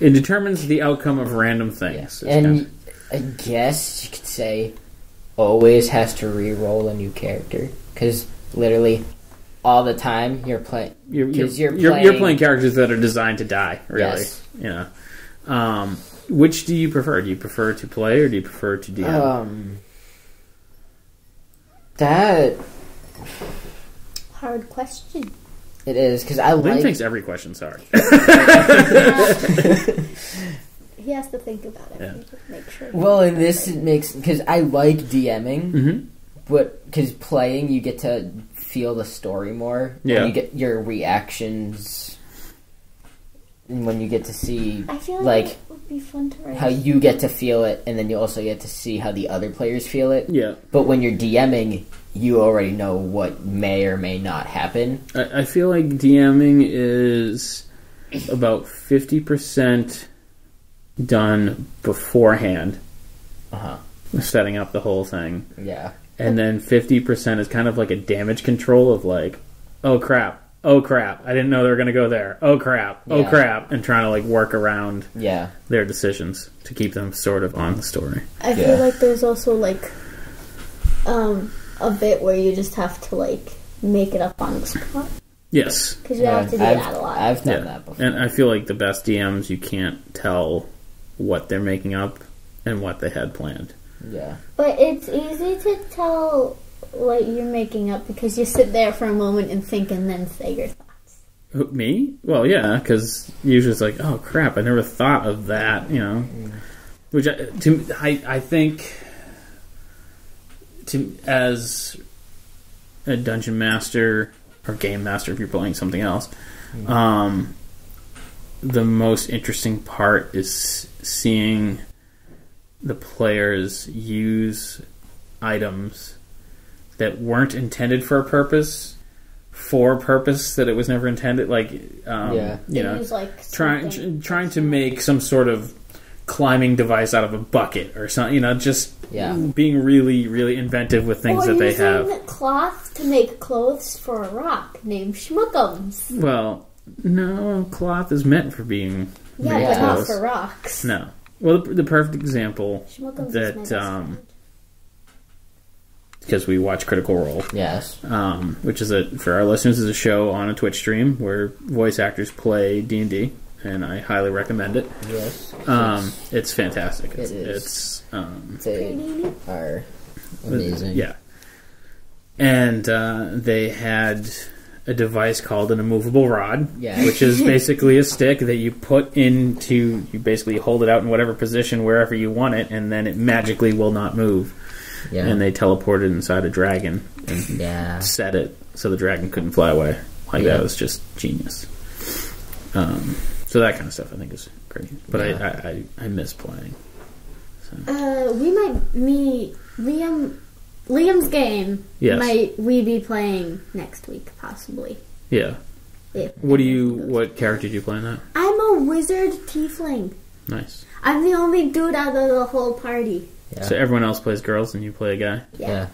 D: determines the outcome of random things.
C: Yeah. And I guess you could say always has to re-roll a new character. Because literally... all the time you're playing. You're
D: playing characters that are designed to die. Really,
C: yes.
D: You know. Which do you prefer? Do you prefer to play or do you prefer to DM?
C: That
B: hard question.
C: It is because I
D: Liam thinks every question's hard.
B: He has to think about it.
D: Yeah.
B: Make sure.
C: Well, and this makes because I like DMing,
D: mm-hmm.
C: but because playing you get to feel the story more.
D: Yeah.
C: When you get your reactions, and when you get to see,
B: I feel like it would be fun to write
C: how you get to feel it, and then you also get to see how the other players feel it.
D: Yeah.
C: But when you're DMing, you already know what may or may not happen.
D: I feel like DMing is about 50% done beforehand. Setting up the whole thing.
C: Yeah.
D: And then 50% is kind of like a damage control of like, oh crap, I didn't know they were going to go there. Oh crap, and trying to like work around their decisions to keep them sort of on the story.
B: I feel like there's also like a bit where you just have to like make it up on the spot.
D: Yes.
B: Because you have to do that a lot.
C: I've done that before.
D: And I feel like the best DMs, you can't tell what they're making up and what they had planned.
C: Yeah.
B: But it's easy to tell what you're making up because you sit there for a moment and think and then say your thoughts.
D: Me? Well, yeah, because usually it's like, oh crap, I never thought of that, you know. Which I think as a dungeon master or game master if you're playing something else, the most interesting part is seeing the players use items that weren't intended for a purpose that it was never intended. Like, you know,
B: use, like,
D: trying to make some sort of climbing device out of a bucket or something. You know, just being really, really inventive with things that they have.
B: Or using cloth to make clothes for a rock named Schmuckums.
D: Well, no, cloth is meant for being
B: but not for rocks.
D: No. Well, the perfect example that, because we watch Critical Role, which is for our listeners is a show on a Twitch stream where voice actors play D&D, and I highly recommend it.
C: Yes,
D: it's fantastic.
C: They are amazing.
D: Yeah, and they had a device called an immovable rod, which is basically a stick that you put into, you basically hold it out in whatever position wherever you want it, and then it magically will not move. Yeah. And they teleported inside a dragon and set it so the dragon couldn't fly away. Like that was just genius. So that kind of stuff I think is great. But I miss playing. So.
B: We might meet Liam's game.
D: Yes.
B: Might we be playing next week, possibly?
D: Yeah. What character do you play in that?
B: I'm a wizard tiefling.
D: Nice.
B: I'm the only dude out of the whole party.
D: Yeah. So everyone else plays girls and you play a guy?
B: Yeah.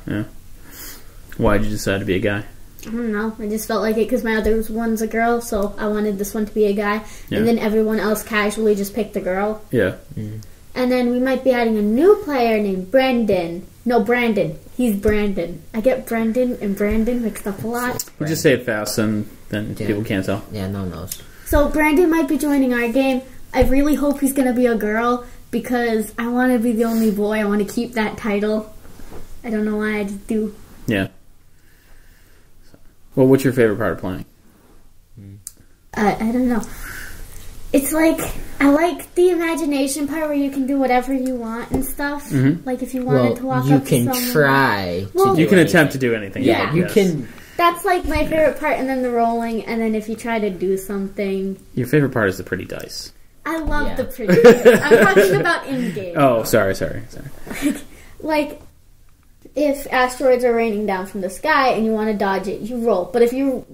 D: Why did you decide to be a guy?
B: I don't know. I just felt like it because my other one's a girl, so I wanted this one to be a guy. Yeah. And then everyone else casually just picked a girl.
D: Yeah.
B: And then we might be adding a new player named Brendan. No, Brandon. He's Brandon. I get Brendan and Brandon mixed up a lot.
D: We just say it fast, and then people can't tell.
C: Yeah, no one knows.
B: So Brandon might be joining our game. I really hope he's going to be a girl because I want to be the only boy. I want to keep that title. I don't know why, I just do.
D: Yeah. Well, what's your favorite part of playing?
B: I don't know. It's like, I like the imagination part where you can do whatever you want and stuff. Mm-hmm. Like if you wanted to walk up to someone.
C: You can try.
D: You can attempt to do anything.
C: Yeah, you can.
B: That's like my favorite part, and then the rolling, and then if you try to do something.
D: Your favorite part is the pretty dice.
B: I love the pretty dice. I'm talking about in-game.
D: Oh, sorry.
B: Like, if asteroids are raining down from the sky and you want to dodge it, you roll. But if you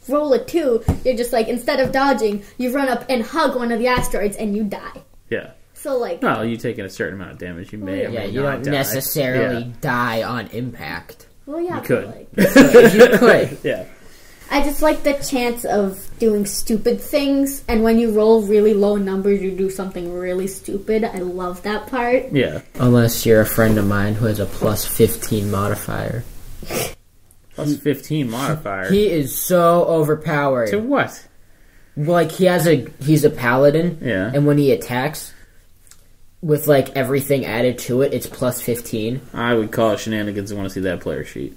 B: roll a 2, you're just like, instead of dodging, you run up and hug one of the asteroids and you die.
D: Yeah.
B: So like,
D: well, you take in a certain amount of damage. You may or may
C: you
D: not
C: don't
D: die.
C: necessarily die on impact.
B: Well, yeah,
D: you could.
B: Like,
C: you could.
D: Yeah.
B: I just like the chance of doing stupid things, and when you roll really low numbers, you do something really stupid. I love that part.
D: Yeah.
C: Unless you're a friend of mine who has a plus 15 modifier.
D: Plus 15 modifier.
C: He is so overpowered.
D: To what?
C: Like he's a paladin.
D: Yeah.
C: And when he attacks, with like everything added to it, it's plus 15.
D: I would call it shenanigans. I want to see that player sheet.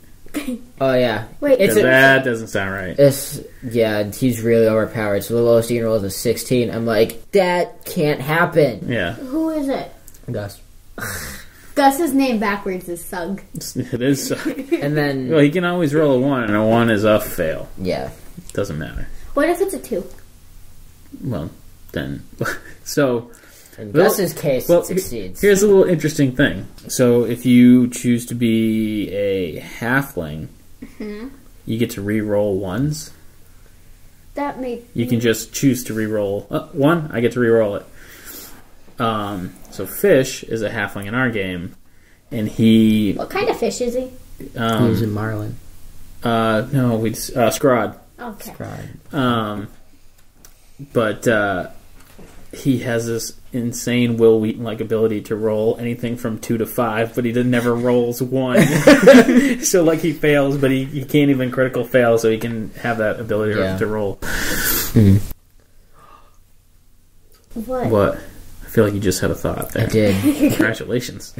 C: Oh yeah.
B: Wait,
D: that doesn't sound right.
C: He's really overpowered. So the lowest you can roll is a 16. I'm like, that can't happen.
D: Yeah.
B: Who is it?
C: Gus.
B: Gus's name backwards is Sug.
D: It is Sug.
C: And then...
D: Well, he can always roll a 1, and a 1 is a fail.
C: Yeah.
D: Doesn't matter.
B: What if it's a 2?
D: Well, then... So...
C: In Gus's case, it succeeds.
D: Here's a little interesting thing. So, if you choose to be a halfling, you get to re-roll 1s.
B: That makes...
D: You can just choose to re-roll 1. I get to re-roll it. So Fish is a halfling in our game, and he...
B: What kind of fish is he?
C: He's a marlin.
D: No, Scrod.
B: Okay.
C: Scrod.
D: But he has this insane Will Wheaton-like ability to roll anything from 2 to 5, but he never rolls 1. So, like, he fails, but he can't even critical fail, so he can have that ability to roll.
C: Mm-hmm.
B: What?
D: I feel like you just had a thought there.
C: I did.
D: Congratulations.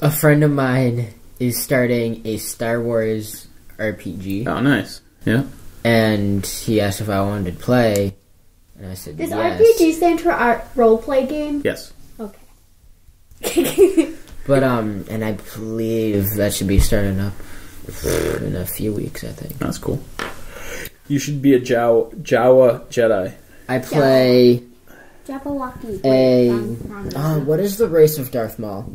C: A friend of mine is starting a Star Wars RPG.
D: Oh, nice. Yeah.
C: And he asked if I wanted to play, and I said
B: Does
C: yes.
B: RPG stand for role-play game?
D: Yes.
B: Okay.
C: But, and I believe that should be starting up in a few weeks, I think.
D: That's cool. You should be a Jawa Jedi.
C: I play
B: Jabberwocky.
C: what is the race of Darth Maul?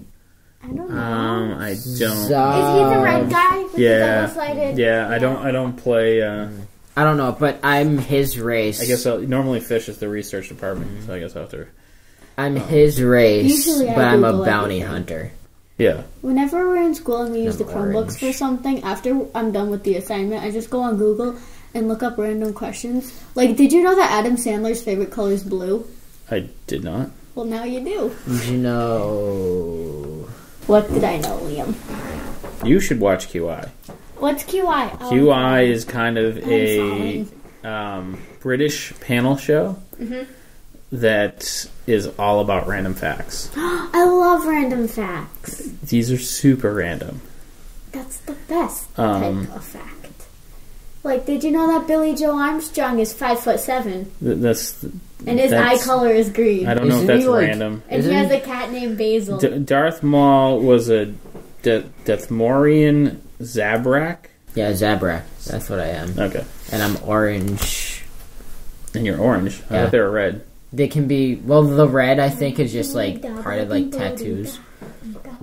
B: I don't know.
D: I don't.
B: Is he the red guy? With the double-sided?
D: Yeah. I don't play.
C: I don't know, but I'm his race.
D: I guess normally Fish is the research department, so I guess I'll have to.
C: I'm his race,
B: Usually
C: but I'm a
B: Google
C: bounty
B: everything.
C: hunter.
D: Yeah.
B: Whenever we're in school and we use the Chromebooks
C: orange.
B: for something, after I'm done with the assignment, I just go on Google and look up random questions. Like, did you know that Adam Sandler's favorite color is blue?
D: I did not.
B: Well, now you do.
C: Did you know?
B: What did I know, Liam?
D: You should watch QI.
B: What's QI? Oh,
D: QI is kind of a
B: following.
D: British panel show that is all about random facts.
B: I love random facts.
D: These are super random.
B: That's the best type of fact. Like, did you know that Billy Joe Armstrong is 5'7"? And his eye color is green.
D: I don't know if that's random.
B: And he has a cat named Basil.
D: Darth Maul was a Deathmorian Zabrak.
C: Yeah, Zabrak. That's what I am.
D: Okay.
C: And I'm orange.
D: And you're orange. I thought they were red.
C: They can be... Well, the red, I think, is just, like, part of, like, tattoos.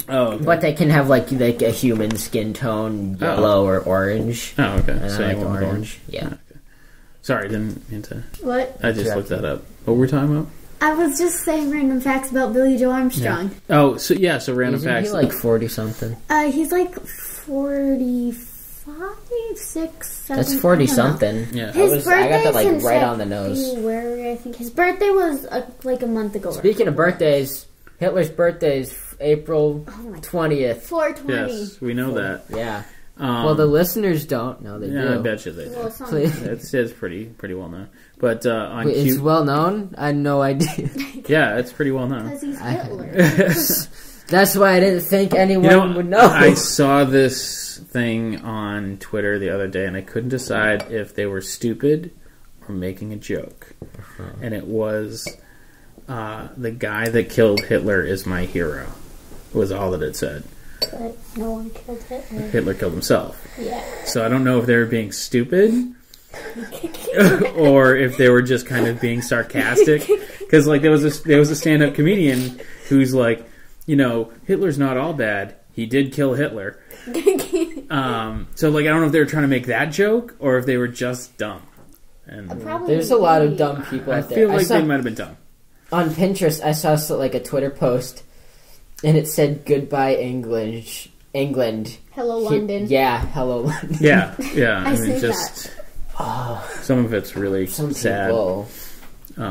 D: Oh, okay.
C: But they can have, like a human skin tone, yellow or orange.
D: Oh, okay.
C: And
D: So
C: I
D: you
C: like
D: want
C: orange. Yeah.
D: Okay. Sorry, didn't mean to...
B: What?
D: I just looked that up. What were we talking about?
B: I was just saying random facts about Billy Joe Armstrong.
D: Yeah. Oh, so random
C: Isn't
D: facts.
C: he like 40-something?
B: He's like 45, 6, 7.
C: That's 40-something.
D: Yeah.
C: I got that like right on the nose.
B: February, I think. His birthday was like a month ago.
C: Speaking of birthdays, Hitler's birthday is April 20th.
B: 420.
D: Yes, we know that.
C: Yeah. Well, the listeners don't. No, they do.
D: I bet you they do.
B: Well,
D: it's pretty well known. But on
C: it's well known? I had no idea.
D: Yeah, it's pretty well known.
B: Because he's Hitler.
C: That's why I didn't think anyone would know.
D: I saw this thing on Twitter the other day, and I couldn't decide if they were stupid or making a joke. And it was, the guy that killed Hitler is my hero, was all that it said.
B: But no one killed Hitler.
D: Hitler killed himself.
B: Yeah.
D: So I don't know if they were being stupid or if they were just kind of being sarcastic. Because like there was a stand-up comedian who's like, Hitler's not all bad. He did kill Hitler. So like I don't know if they were trying to make that joke or if they were just dumb. And
C: there's a lot of dumb people out there.
D: I feel like they might have been dumb.
C: On Pinterest, I saw like a Twitter post. And it said, goodbye, England.
B: Hello, London.
C: Yeah, hello, London.
D: Yeah.
B: I mean, just...
D: some of it's really sad.
C: People,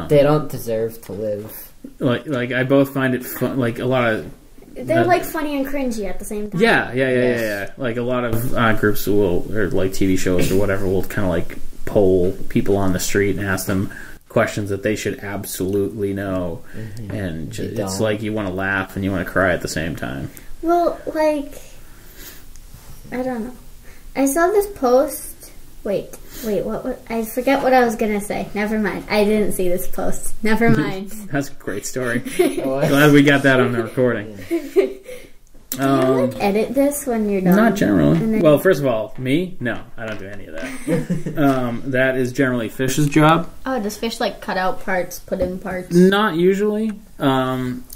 C: they don't deserve to live.
D: Like I both find it fun. Like, a lot of...
B: They're, like, funny and cringy at the same time.
D: Yeah. Like, a lot of groups or, like, TV shows or whatever will kind of, like, poll people on the street and ask them questions that they should absolutely know, and it's like you want to laugh and you want to cry at the same time.
B: Well, like, I don't know. I saw this post. Wait, what? I forget what I was gonna say. Never mind. I didn't see this post. Never mind.
D: That's a great story. Glad we got that on the recording.
B: Do you edit this when you're done?
D: Not generally. Well, first of all, me? No, I don't do any of that. That is generally Fish's job.
B: Oh, does Fish cut out parts, put in parts?
D: Not usually.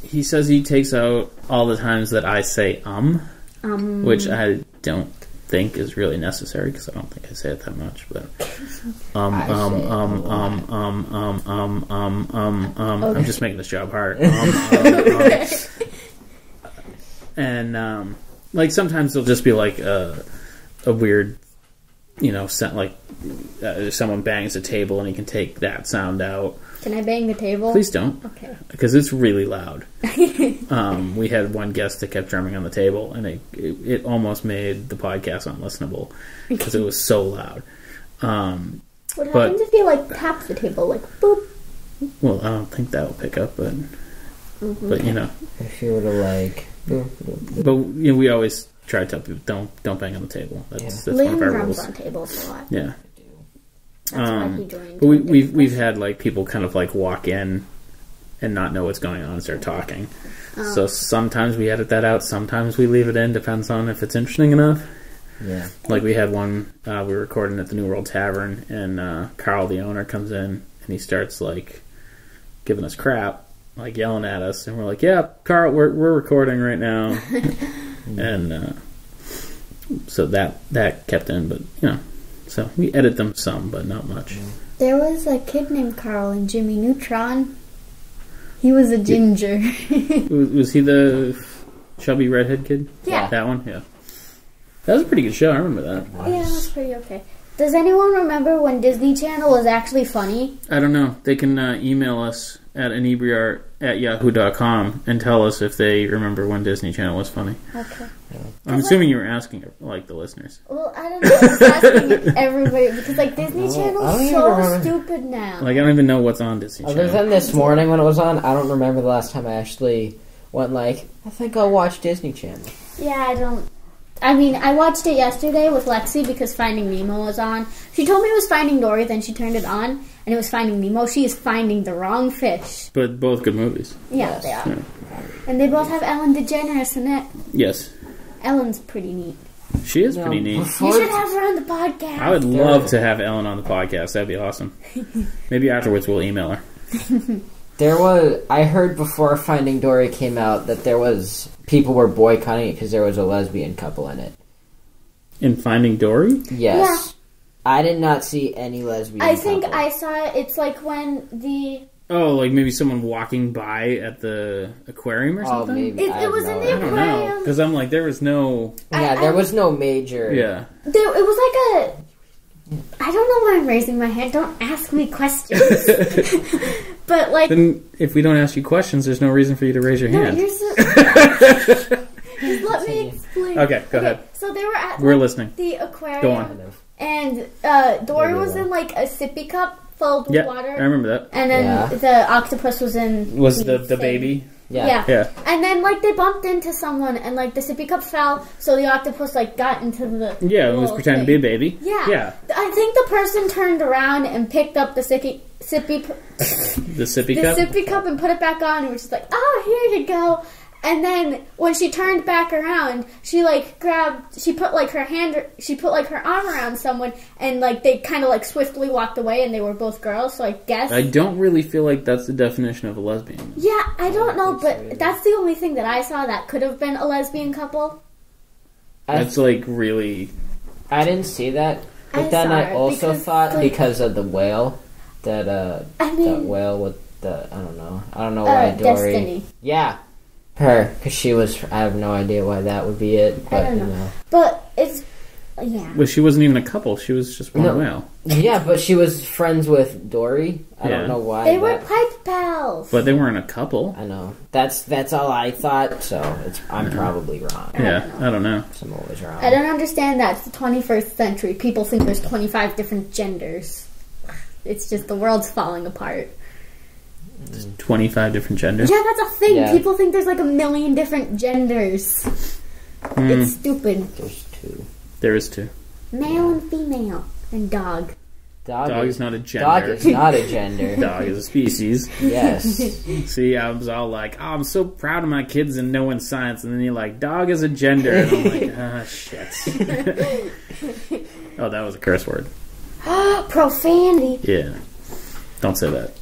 D: He says he takes out all the times that I say which I don't think is really necessary because I don't think I say it that much. But I'm just making this job hard. And sometimes there'll just be a weird, someone bangs a table and he can take that sound out.
B: Can I bang the table?
D: Please don't.
B: Okay.
D: Because it's really loud. We had one guest that kept drumming on the table, and it almost made the podcast unlistenable because it was so loud.
B: What happens if you tap the table, boop?
D: Well, I don't think that will pick up, but but
C: if you were to
D: but we always try to tell people don't bang on the table. That's one of our rules.
B: Liam drums on tables a lot.
D: Yeah.
B: That's why he joined.
D: But we've had people kind of walk in and not know what's going on and start talking. So sometimes we edit that out. Sometimes we leave it in. Depends on if it's interesting enough.
C: Yeah.
D: We had one we were recording at the New World Tavern, and Carl, the owner, comes in and he starts giving us crap, yelling at us, and we're like, "Yeah, Carl, we're recording right now," and so that kept in, but so we edit them some, but not much.
B: There was a kid named Carl in Jimmy Neutron. He was a ginger.
D: Was he the chubby redhead kid?
B: Yeah.
D: That one? Yeah. That was a pretty good show. I remember that.
B: Yeah, that was pretty okay. Does anyone remember when Disney Channel was actually funny?
D: I don't know. They can email us at Inebri-art@yahoo.com and tell us if they remember when Disney Channel was funny.
B: Okay.
D: I'm assuming you were asking the listeners.
B: Well, I don't know. I was asking everybody because Disney Channel is so stupid now.
D: I don't even know what's on Disney Channel.
C: Other than this morning when it was on, I don't remember the last time I actually went I think I'll watch Disney Channel.
B: Yeah, I don't. I mean, I watched it yesterday with Lexi because Finding Nemo was on. She told me it was Finding Dory, then she turned it on, and it was Finding Nemo. She is finding the wrong fish.
D: But both good movies.
B: Yeah, yes. They are. Yeah. And they both have Ellen DeGeneres in it.
D: Yes.
B: Ellen's pretty neat.
D: She is pretty neat.
B: You should have her on the podcast.
D: I would love to have Ellen on the podcast. That'd be awesome. Maybe afterwards we'll email her.
C: I heard before Finding Dory came out that people were boycotting it because there was a lesbian couple in it.
D: In Finding Dory?
C: Yes.
B: Yeah.
C: I did not see any lesbian couple.
B: I think I saw it. It's when the...
D: Oh, maybe someone walking by at the aquarium or something?
C: Oh, maybe.
B: It was in the aquarium.
D: I don't know. Because I'm there was no...
C: Yeah, there was no major...
D: Yeah.
B: It was I don't know why I'm raising my hand. Don't ask me questions. But
D: Then if we don't ask you questions, there's no reason for you to raise your hand.
B: I Just let me explain.
D: Okay, go ahead.
B: So they were at
D: listening.
B: The aquarium.
D: Go on.
B: And Dory was in like a sippy cup filled with water.
D: I remember that.
B: And then the octopus was in
D: the baby.
B: Yeah. And then like they bumped into someone and like the sippy cup fell, so the octopus like got into the
D: it was pretending to be a baby.
B: Yeah. I think the person turned around and picked up the sippy cup and put it back on and was just like, oh, here you go. And then when she turned back around, she put her arm around someone, and like they kind of like swiftly walked away, and they were both girls. So I guess
D: I don't really feel like that's the definition of a lesbian.
B: Yeah, I don't know, but that's the only thing that I saw that could have been a lesbian couple.
D: That's like really.
C: I didn't see that, but then I also thought because of the whale that that whale with the I don't know why Dory.
B: Destiny.
C: Yeah. Her, because she was. I have no idea why that would be it. But,
B: I don't know. But it's. Yeah.
D: Well, she wasn't even a couple. She was just one whale.
C: Yeah, but she was friends with Dory. I don't know why.
B: They were pipe pals.
D: But they weren't a couple.
C: I know. That's all I thought, so I'm probably wrong.
D: Yeah, I don't know.
C: I'm always wrong.
B: I don't understand that. It's the 21st century. People think there's 25 different genders. It's just the world's falling apart.
D: 25 different genders?
B: Yeah, that's a thing. Yeah. People think there's like a million different genders. It's stupid.
C: There's 2.
D: There is 2.
B: Male and female. And dog.
D: Dog is not a gender.
C: Dog is not a gender.
D: Dog is a species.
C: Yes.
D: See, I was all like, I'm so proud of my kids and knowing science. And then you're like, dog is a gender. And I'm like, shit. Oh, that was a curse word.
B: Profanity.
D: Yeah. Don't say that.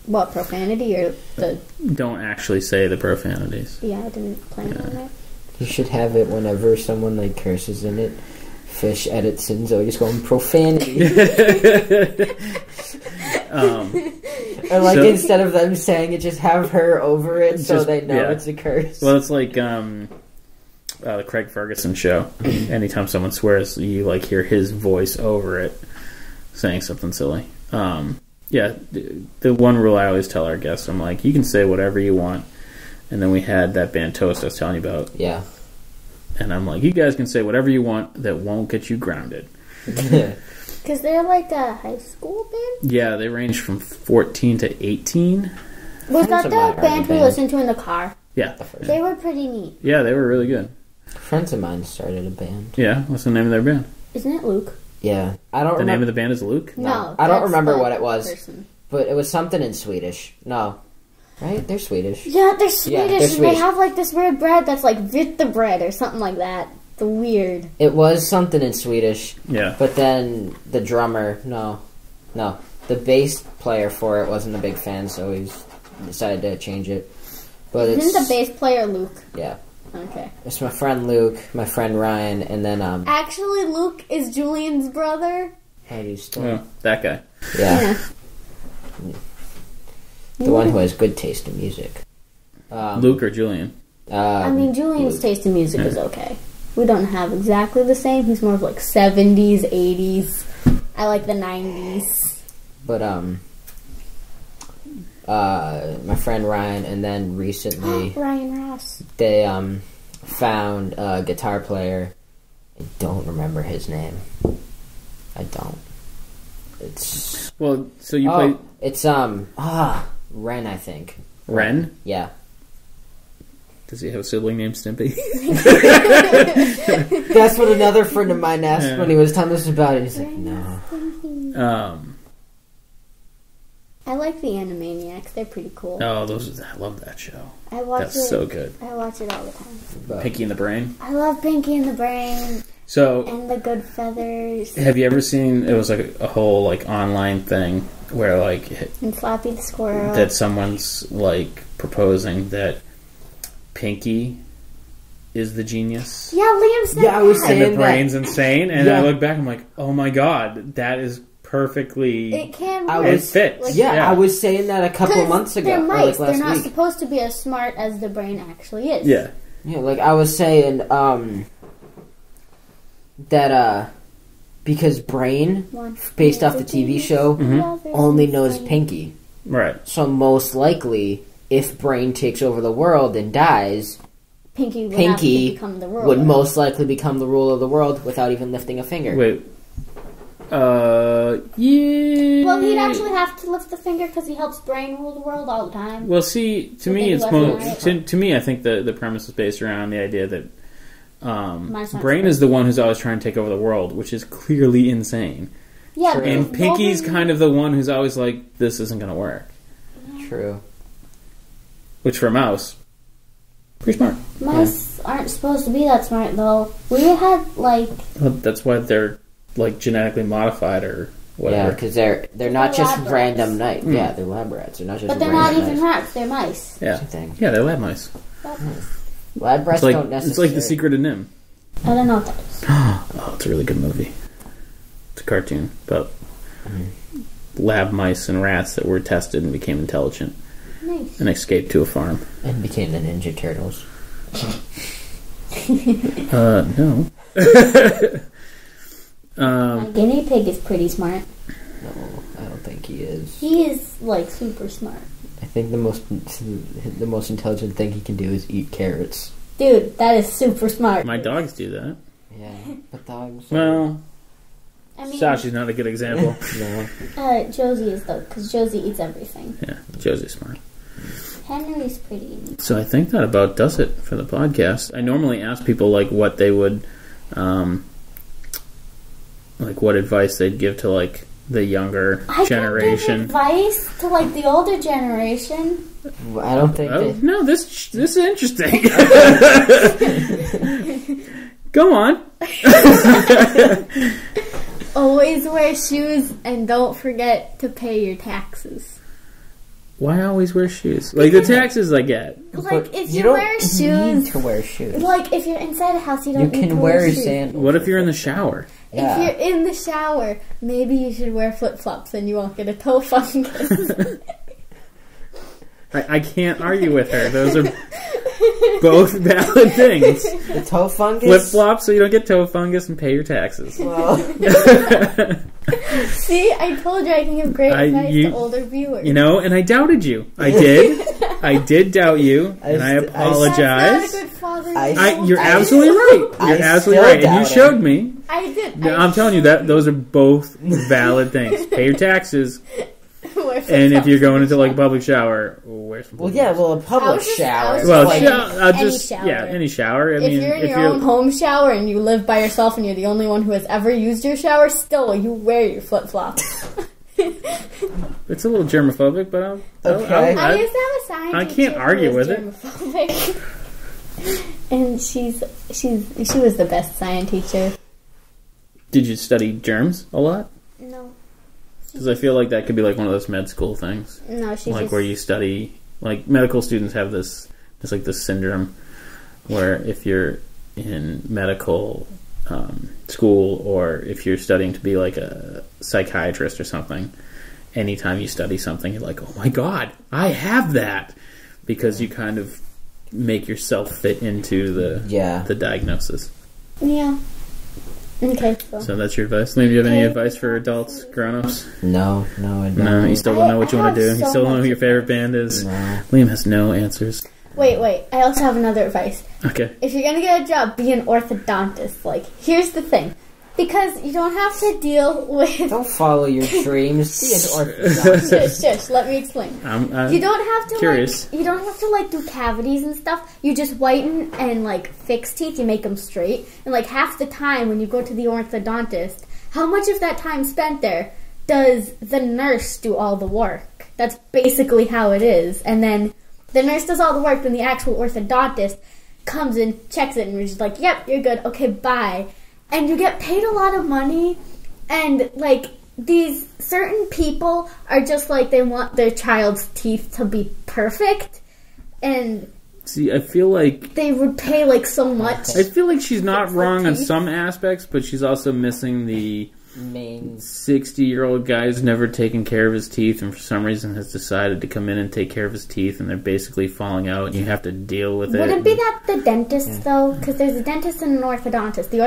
B: What, profanity or the...
D: Don't actually say the profanities.
B: Yeah, I didn't plan on that.
C: You should have it whenever someone like curses in it. Fish edits and Zoe's going profanity. Or like instead of them saying it, just have her over it so they know it's a curse.
D: Well, it's like the Craig Ferguson show. Anytime someone swears, you like hear his voice over it saying something silly. Yeah, the one rule I always tell our guests, I'm like, you can say whatever you want. And then we had that band Toast I was telling you about.
C: Yeah.
D: And I'm like, you guys can say whatever you want that won't get you grounded.
B: Because they're like a high school band?
D: Yeah, they range from 14 to 18.
B: Was that the band we listened to in the car?
D: Yeah.
B: They were pretty neat.
D: Yeah, they were really good.
C: Friends of mine started a band.
D: Yeah, what's the name of their band?
B: Isn't it Luke?
C: Yeah. I don't remember.
D: The name of the band is Luke?
B: No.
C: I don't remember what it was.
B: Person.
C: But it was something in Swedish. No. Right? They're Swedish.
B: Yeah, they're Swedish. And they have like this weird bread that's like Vita bread or something like that. The weird.
C: It was something in Swedish.
D: Yeah.
C: But then the drummer, no. The bass player for it wasn't a big fan, so he decided to change it. But
B: Isn't the bass player Luke?
C: Yeah.
B: Okay.
C: It's my friend Luke, my friend Ryan, and then
B: Actually, Luke is Julian's brother.
C: How do you spell?
D: Oh, that guy.
C: Yeah. The one who has good taste in music.
D: Luke or Julian?
B: I mean, Julian's taste in music is okay. We don't have exactly the same. He's more of like 70s, 80s. I like the 90s.
C: But my friend Ryan, and then recently
B: Ryan Ross.
C: They found a guitar player. I don't remember his name. I don't. It's
D: well. So you play.
C: It's Ren, I think.
D: Ren?
C: Yeah.
D: Does he have a sibling named Stimpy?
C: That's what another friend of mine asked when he was telling us about it. He's like, no.
B: I like the Animaniacs. They're pretty cool.
D: Oh, I love that show.
B: That's
D: so good.
B: I watch it all the time.
D: Pinky and the Brain?
B: I love Pinky and the Brain. And the Good Feathers.
D: Have you ever seen, it was like a whole like online thing where like...
B: And Flappy the Squirrel.
D: That someone's like proposing that Pinky is the genius.
B: Yeah, Liam said
C: I was saying
D: and the brain's insane. And I look back, I'm like, oh my god, that is perfectly...
B: It can work.
D: It fits.
B: Like,
C: I was saying that a couple of months ago.
B: They're mice.
C: They're
B: not supposed to be as smart as the brain actually is.
C: Yeah, like I was saying, that because Brain, based off the TV show, only knows Pinky.
D: Right.
C: So most likely, if Brain takes over the world and dies,
B: Pinky would have to become the ruler.
C: Would most likely become the ruler of the world without even lifting a finger.
D: Wait. Yeah.
B: Well, he'd actually have to lift the finger because he helps Brain rule the world all the time.
D: Well, see, to me, I think the premise is based around the idea that Brain is the one who's always trying to take over the world, which is clearly insane.
B: Yeah,
D: and Pinky's kind of the one who's always like, this isn't going to work.
C: True.
D: Which for a mouse, pretty smart.
B: Mice aren't supposed to be that smart, though. We had
D: Well, that's why they're genetically modified or whatever.
C: Yeah, because they're not just random mice. Yeah, they're lab rats. They're not just.
B: But they're not even rats. They're mice.
D: Yeah, yeah, they're lab mice.
C: Lab rats don't necessarily.
D: It's like The Secret of Nim.
B: I don't know what that is.
D: Oh, it's a really good movie. It's a cartoon about lab mice and rats that were tested and became intelligent.
B: Nice.
D: And escaped to a farm.
C: And became the Ninja Turtles.
D: No.
B: My guinea pig is pretty smart.
C: No, I don't think he is.
B: He is super smart.
C: I think the most intelligent thing he can do is eat carrots.
B: Dude, that is super smart.
D: My dogs do that.
C: Yeah, but dogs.
D: Well,
B: I mean,
D: Sashi's not a good example.
C: No.
B: Josie is though, because Josie eats everything.
D: Yeah, Josie's smart.
B: Henry's pretty neat.
D: So I think that about does it for the podcast. I normally ask people what they would, what advice they'd give to the younger generation.
B: I can give advice to the older generation.
C: I don't think.
D: No, this is interesting. Go on.
B: Always wear shoes and don't forget to pay your taxes.
D: Why always wear shoes? The taxes I get.
B: If you wear shoes,
C: you need to wear shoes.
B: If you're inside a house, you don't need to
C: wear
B: shoes.
C: sandals.
D: What if you're in the shower?
B: Yeah. If you're in the shower, maybe you should wear flip-flops and you won't get a toe fungus.
D: I can't argue with her. Those are both valid things.
C: The toe fungus?
D: Flip-flops so you don't get toe fungus and pay your taxes.
C: Well.
B: See, I told you I can give great advice to older viewers.
D: And I doubted you. I did. I did doubt you, and I apologize.
B: That's not a good father.
D: You're absolutely right. You're absolutely right. And you showed me.
B: I did.
D: I'm telling you that those are both valid things. Pay your taxes. And if you're going into a public shower, wear some.
C: Well, yeah, a public shower.
D: Any shower.
B: If you're in your own home shower and you live by yourself and you're the only one who has ever used your shower, still you wear your flip flops.
D: It's a little germophobic, but
B: I used to have a science
D: I can't argue with it.
B: And she was the best science teacher.
D: Did you study germs a lot?
B: No.
D: Because I feel like that could be one of those med school things.
B: No,
D: where you study, medical students have this syndrome where if you're in medical school or if you're studying to be a psychiatrist or something, anytime you study something, you're like, oh my god, I have that, because you kind of make yourself fit into the diagnosis.
B: Yeah. Okay.
D: So that's your advice. Liam, do you have any advice for adults, grown-ups?
C: No, I don't.
D: No, you still don't know what you want to do. You still don't know who your favorite band is.
C: No.
D: Liam has no answers.
B: Wait. I also have another advice.
D: Okay.
B: If you're gonna get a job, be an orthodontist. Here's the thing. Because you don't have to deal with...
C: Don't follow your dreams. Be an orthodontist.
B: Shush, let me explain. You don't have to
D: curious.
B: You don't have to do cavities and stuff. You just whiten and fix teeth. You make them straight. And half the time when you go to the orthodontist, how much of that time spent there does the nurse do all the work? That's basically how it is. And then the nurse does all the work, then the actual orthodontist comes in, checks it, and is like, yep, you're good. Okay, bye. And you get paid a lot of money, and these certain people are just they want their child's teeth to be perfect, and
D: see, I feel
B: they would pay so much.
D: I feel she's not wrong on some aspects, but she's also missing the
C: main
D: 60-year-old guy who's never taken care of his teeth and for some reason has decided to come in and take care of his teeth, and they're basically falling out and you have to deal with it.
B: Wouldn't be that the dentist though? Because there's a dentist and an orthodontist. The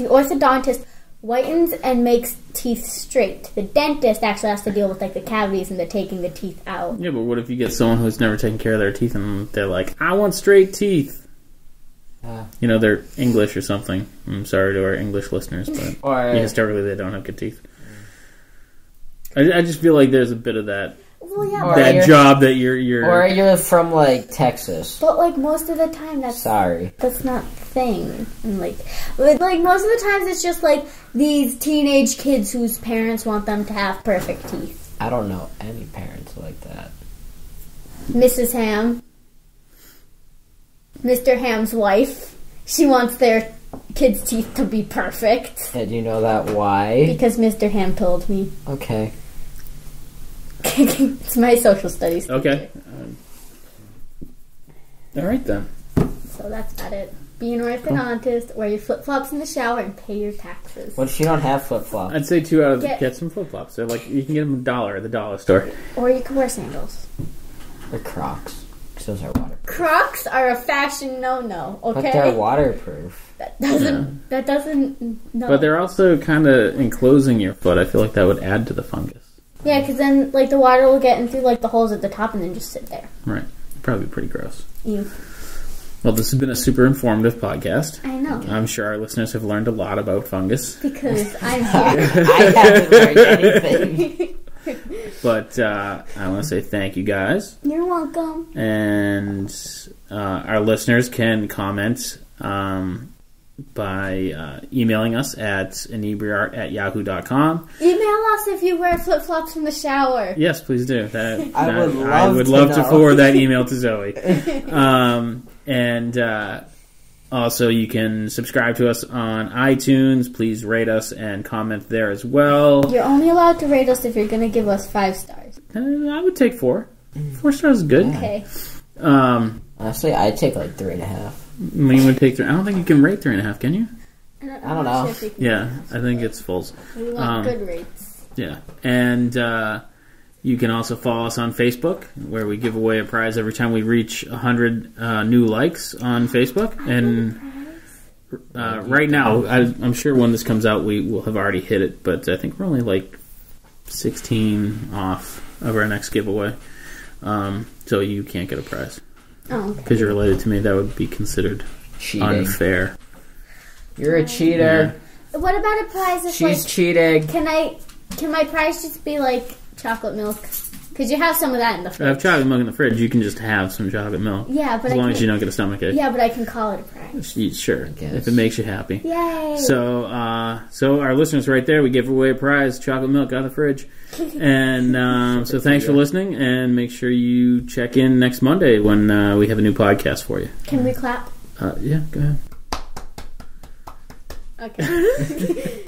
B: orthodontist whitens and makes teeth straight. The dentist actually has to deal with like the cavities and the taking the teeth out.
D: Yeah, but what if you get someone who's never taken care of their teeth and they're like, I want straight teeth? You know, they're English or something. I'm sorry to our English listeners, but historically they don't have good teeth. I just feel like there's a bit of that.
B: Well, yeah,
D: that job that you're
C: or you're from like Texas.
B: But like most of the time, that's not the thing. And like most of the times, it's just like these teenage kids whose parents want them to have perfect teeth.
C: I don't know any parents like that.
B: Mrs. Ham, Mr. Ham's wife, she wants their kids' teeth to be perfect.
C: And you know that why?
B: Because Mr. Ham told me.
C: Okay.
B: It's my social studies teacher.
D: Okay. All right, then.
B: So that's about it. Be an orthodontist, wear your flip-flops in the shower, and pay your taxes.
C: What if you don't have flip-flops?
D: I'd say 2 out of get some flip-flops. They're like, you can get them $1 at the dollar store.
B: Or you can wear sandals.
C: Or Crocs. Because those are waterproof.
B: Crocs are a fashion no-no, okay?
C: But they're waterproof.
B: That doesn't, no.
D: But they're also kind of enclosing your foot. I feel like that would add to the fungus.
B: Yeah, because then, like, the water will get in through, like, the holes at the top and then just sit there.
D: Right. Probably pretty gross.
B: Ew.
D: Well, this has been a super informative podcast.
B: I know.
D: I'm sure our listeners have learned a lot about fungus.
B: Because I'm here.
C: I haven't learned anything.
D: But I want to say thank you guys.
B: You're welcome.
D: And our listeners can comment by emailing us at Inebri-art@yahoo.com.
B: Email us if you wear flip-flops in the shower.
D: Yes, please do.
C: I would love
D: to forward that email to Zoe. And also, you can subscribe to us on iTunes. Please rate us and comment there as well.
B: You're only allowed to rate us if you're going to give us 5 stars.
D: I would take 4. 4 stars is good.
B: Okay.
C: Honestly, I'd take like 3.5.
D: You would take 3. I don't think you can rate 3.5, can you?
C: I don't know.
B: Sure
D: Yeah, I think it's fulls.
B: We want good rates.
D: Yeah, and you can also follow us on Facebook, where we give away a prize every time we reach 100 new likes on Facebook. And right now, I'm sure when this comes out, we will have already hit it, but I think we're only like 16 off of our next giveaway. So you can't get a prize.
B: Oh,
D: because you're related to me. That would be considered
C: cheating.
D: Unfair.
C: You're a cheater.
B: Yeah. What about a prize if
C: she's cheating?
B: Can my prize just be like chocolate milk? Because you have some of that in the fridge.
D: I have chocolate milk in the fridge. You can just have some chocolate milk.
B: Yeah, but
D: as long as you don't get a stomachache.
B: Yeah, but I can call it a prize.
D: Sure, if it makes you happy.
B: Yay!
D: So our listeners right there, we give away a prize: chocolate milk out of the fridge. And so thanks for listening, and make sure you check in next Monday when we have a new podcast for you.
B: Can we clap?
D: Yeah, go ahead.
B: Okay.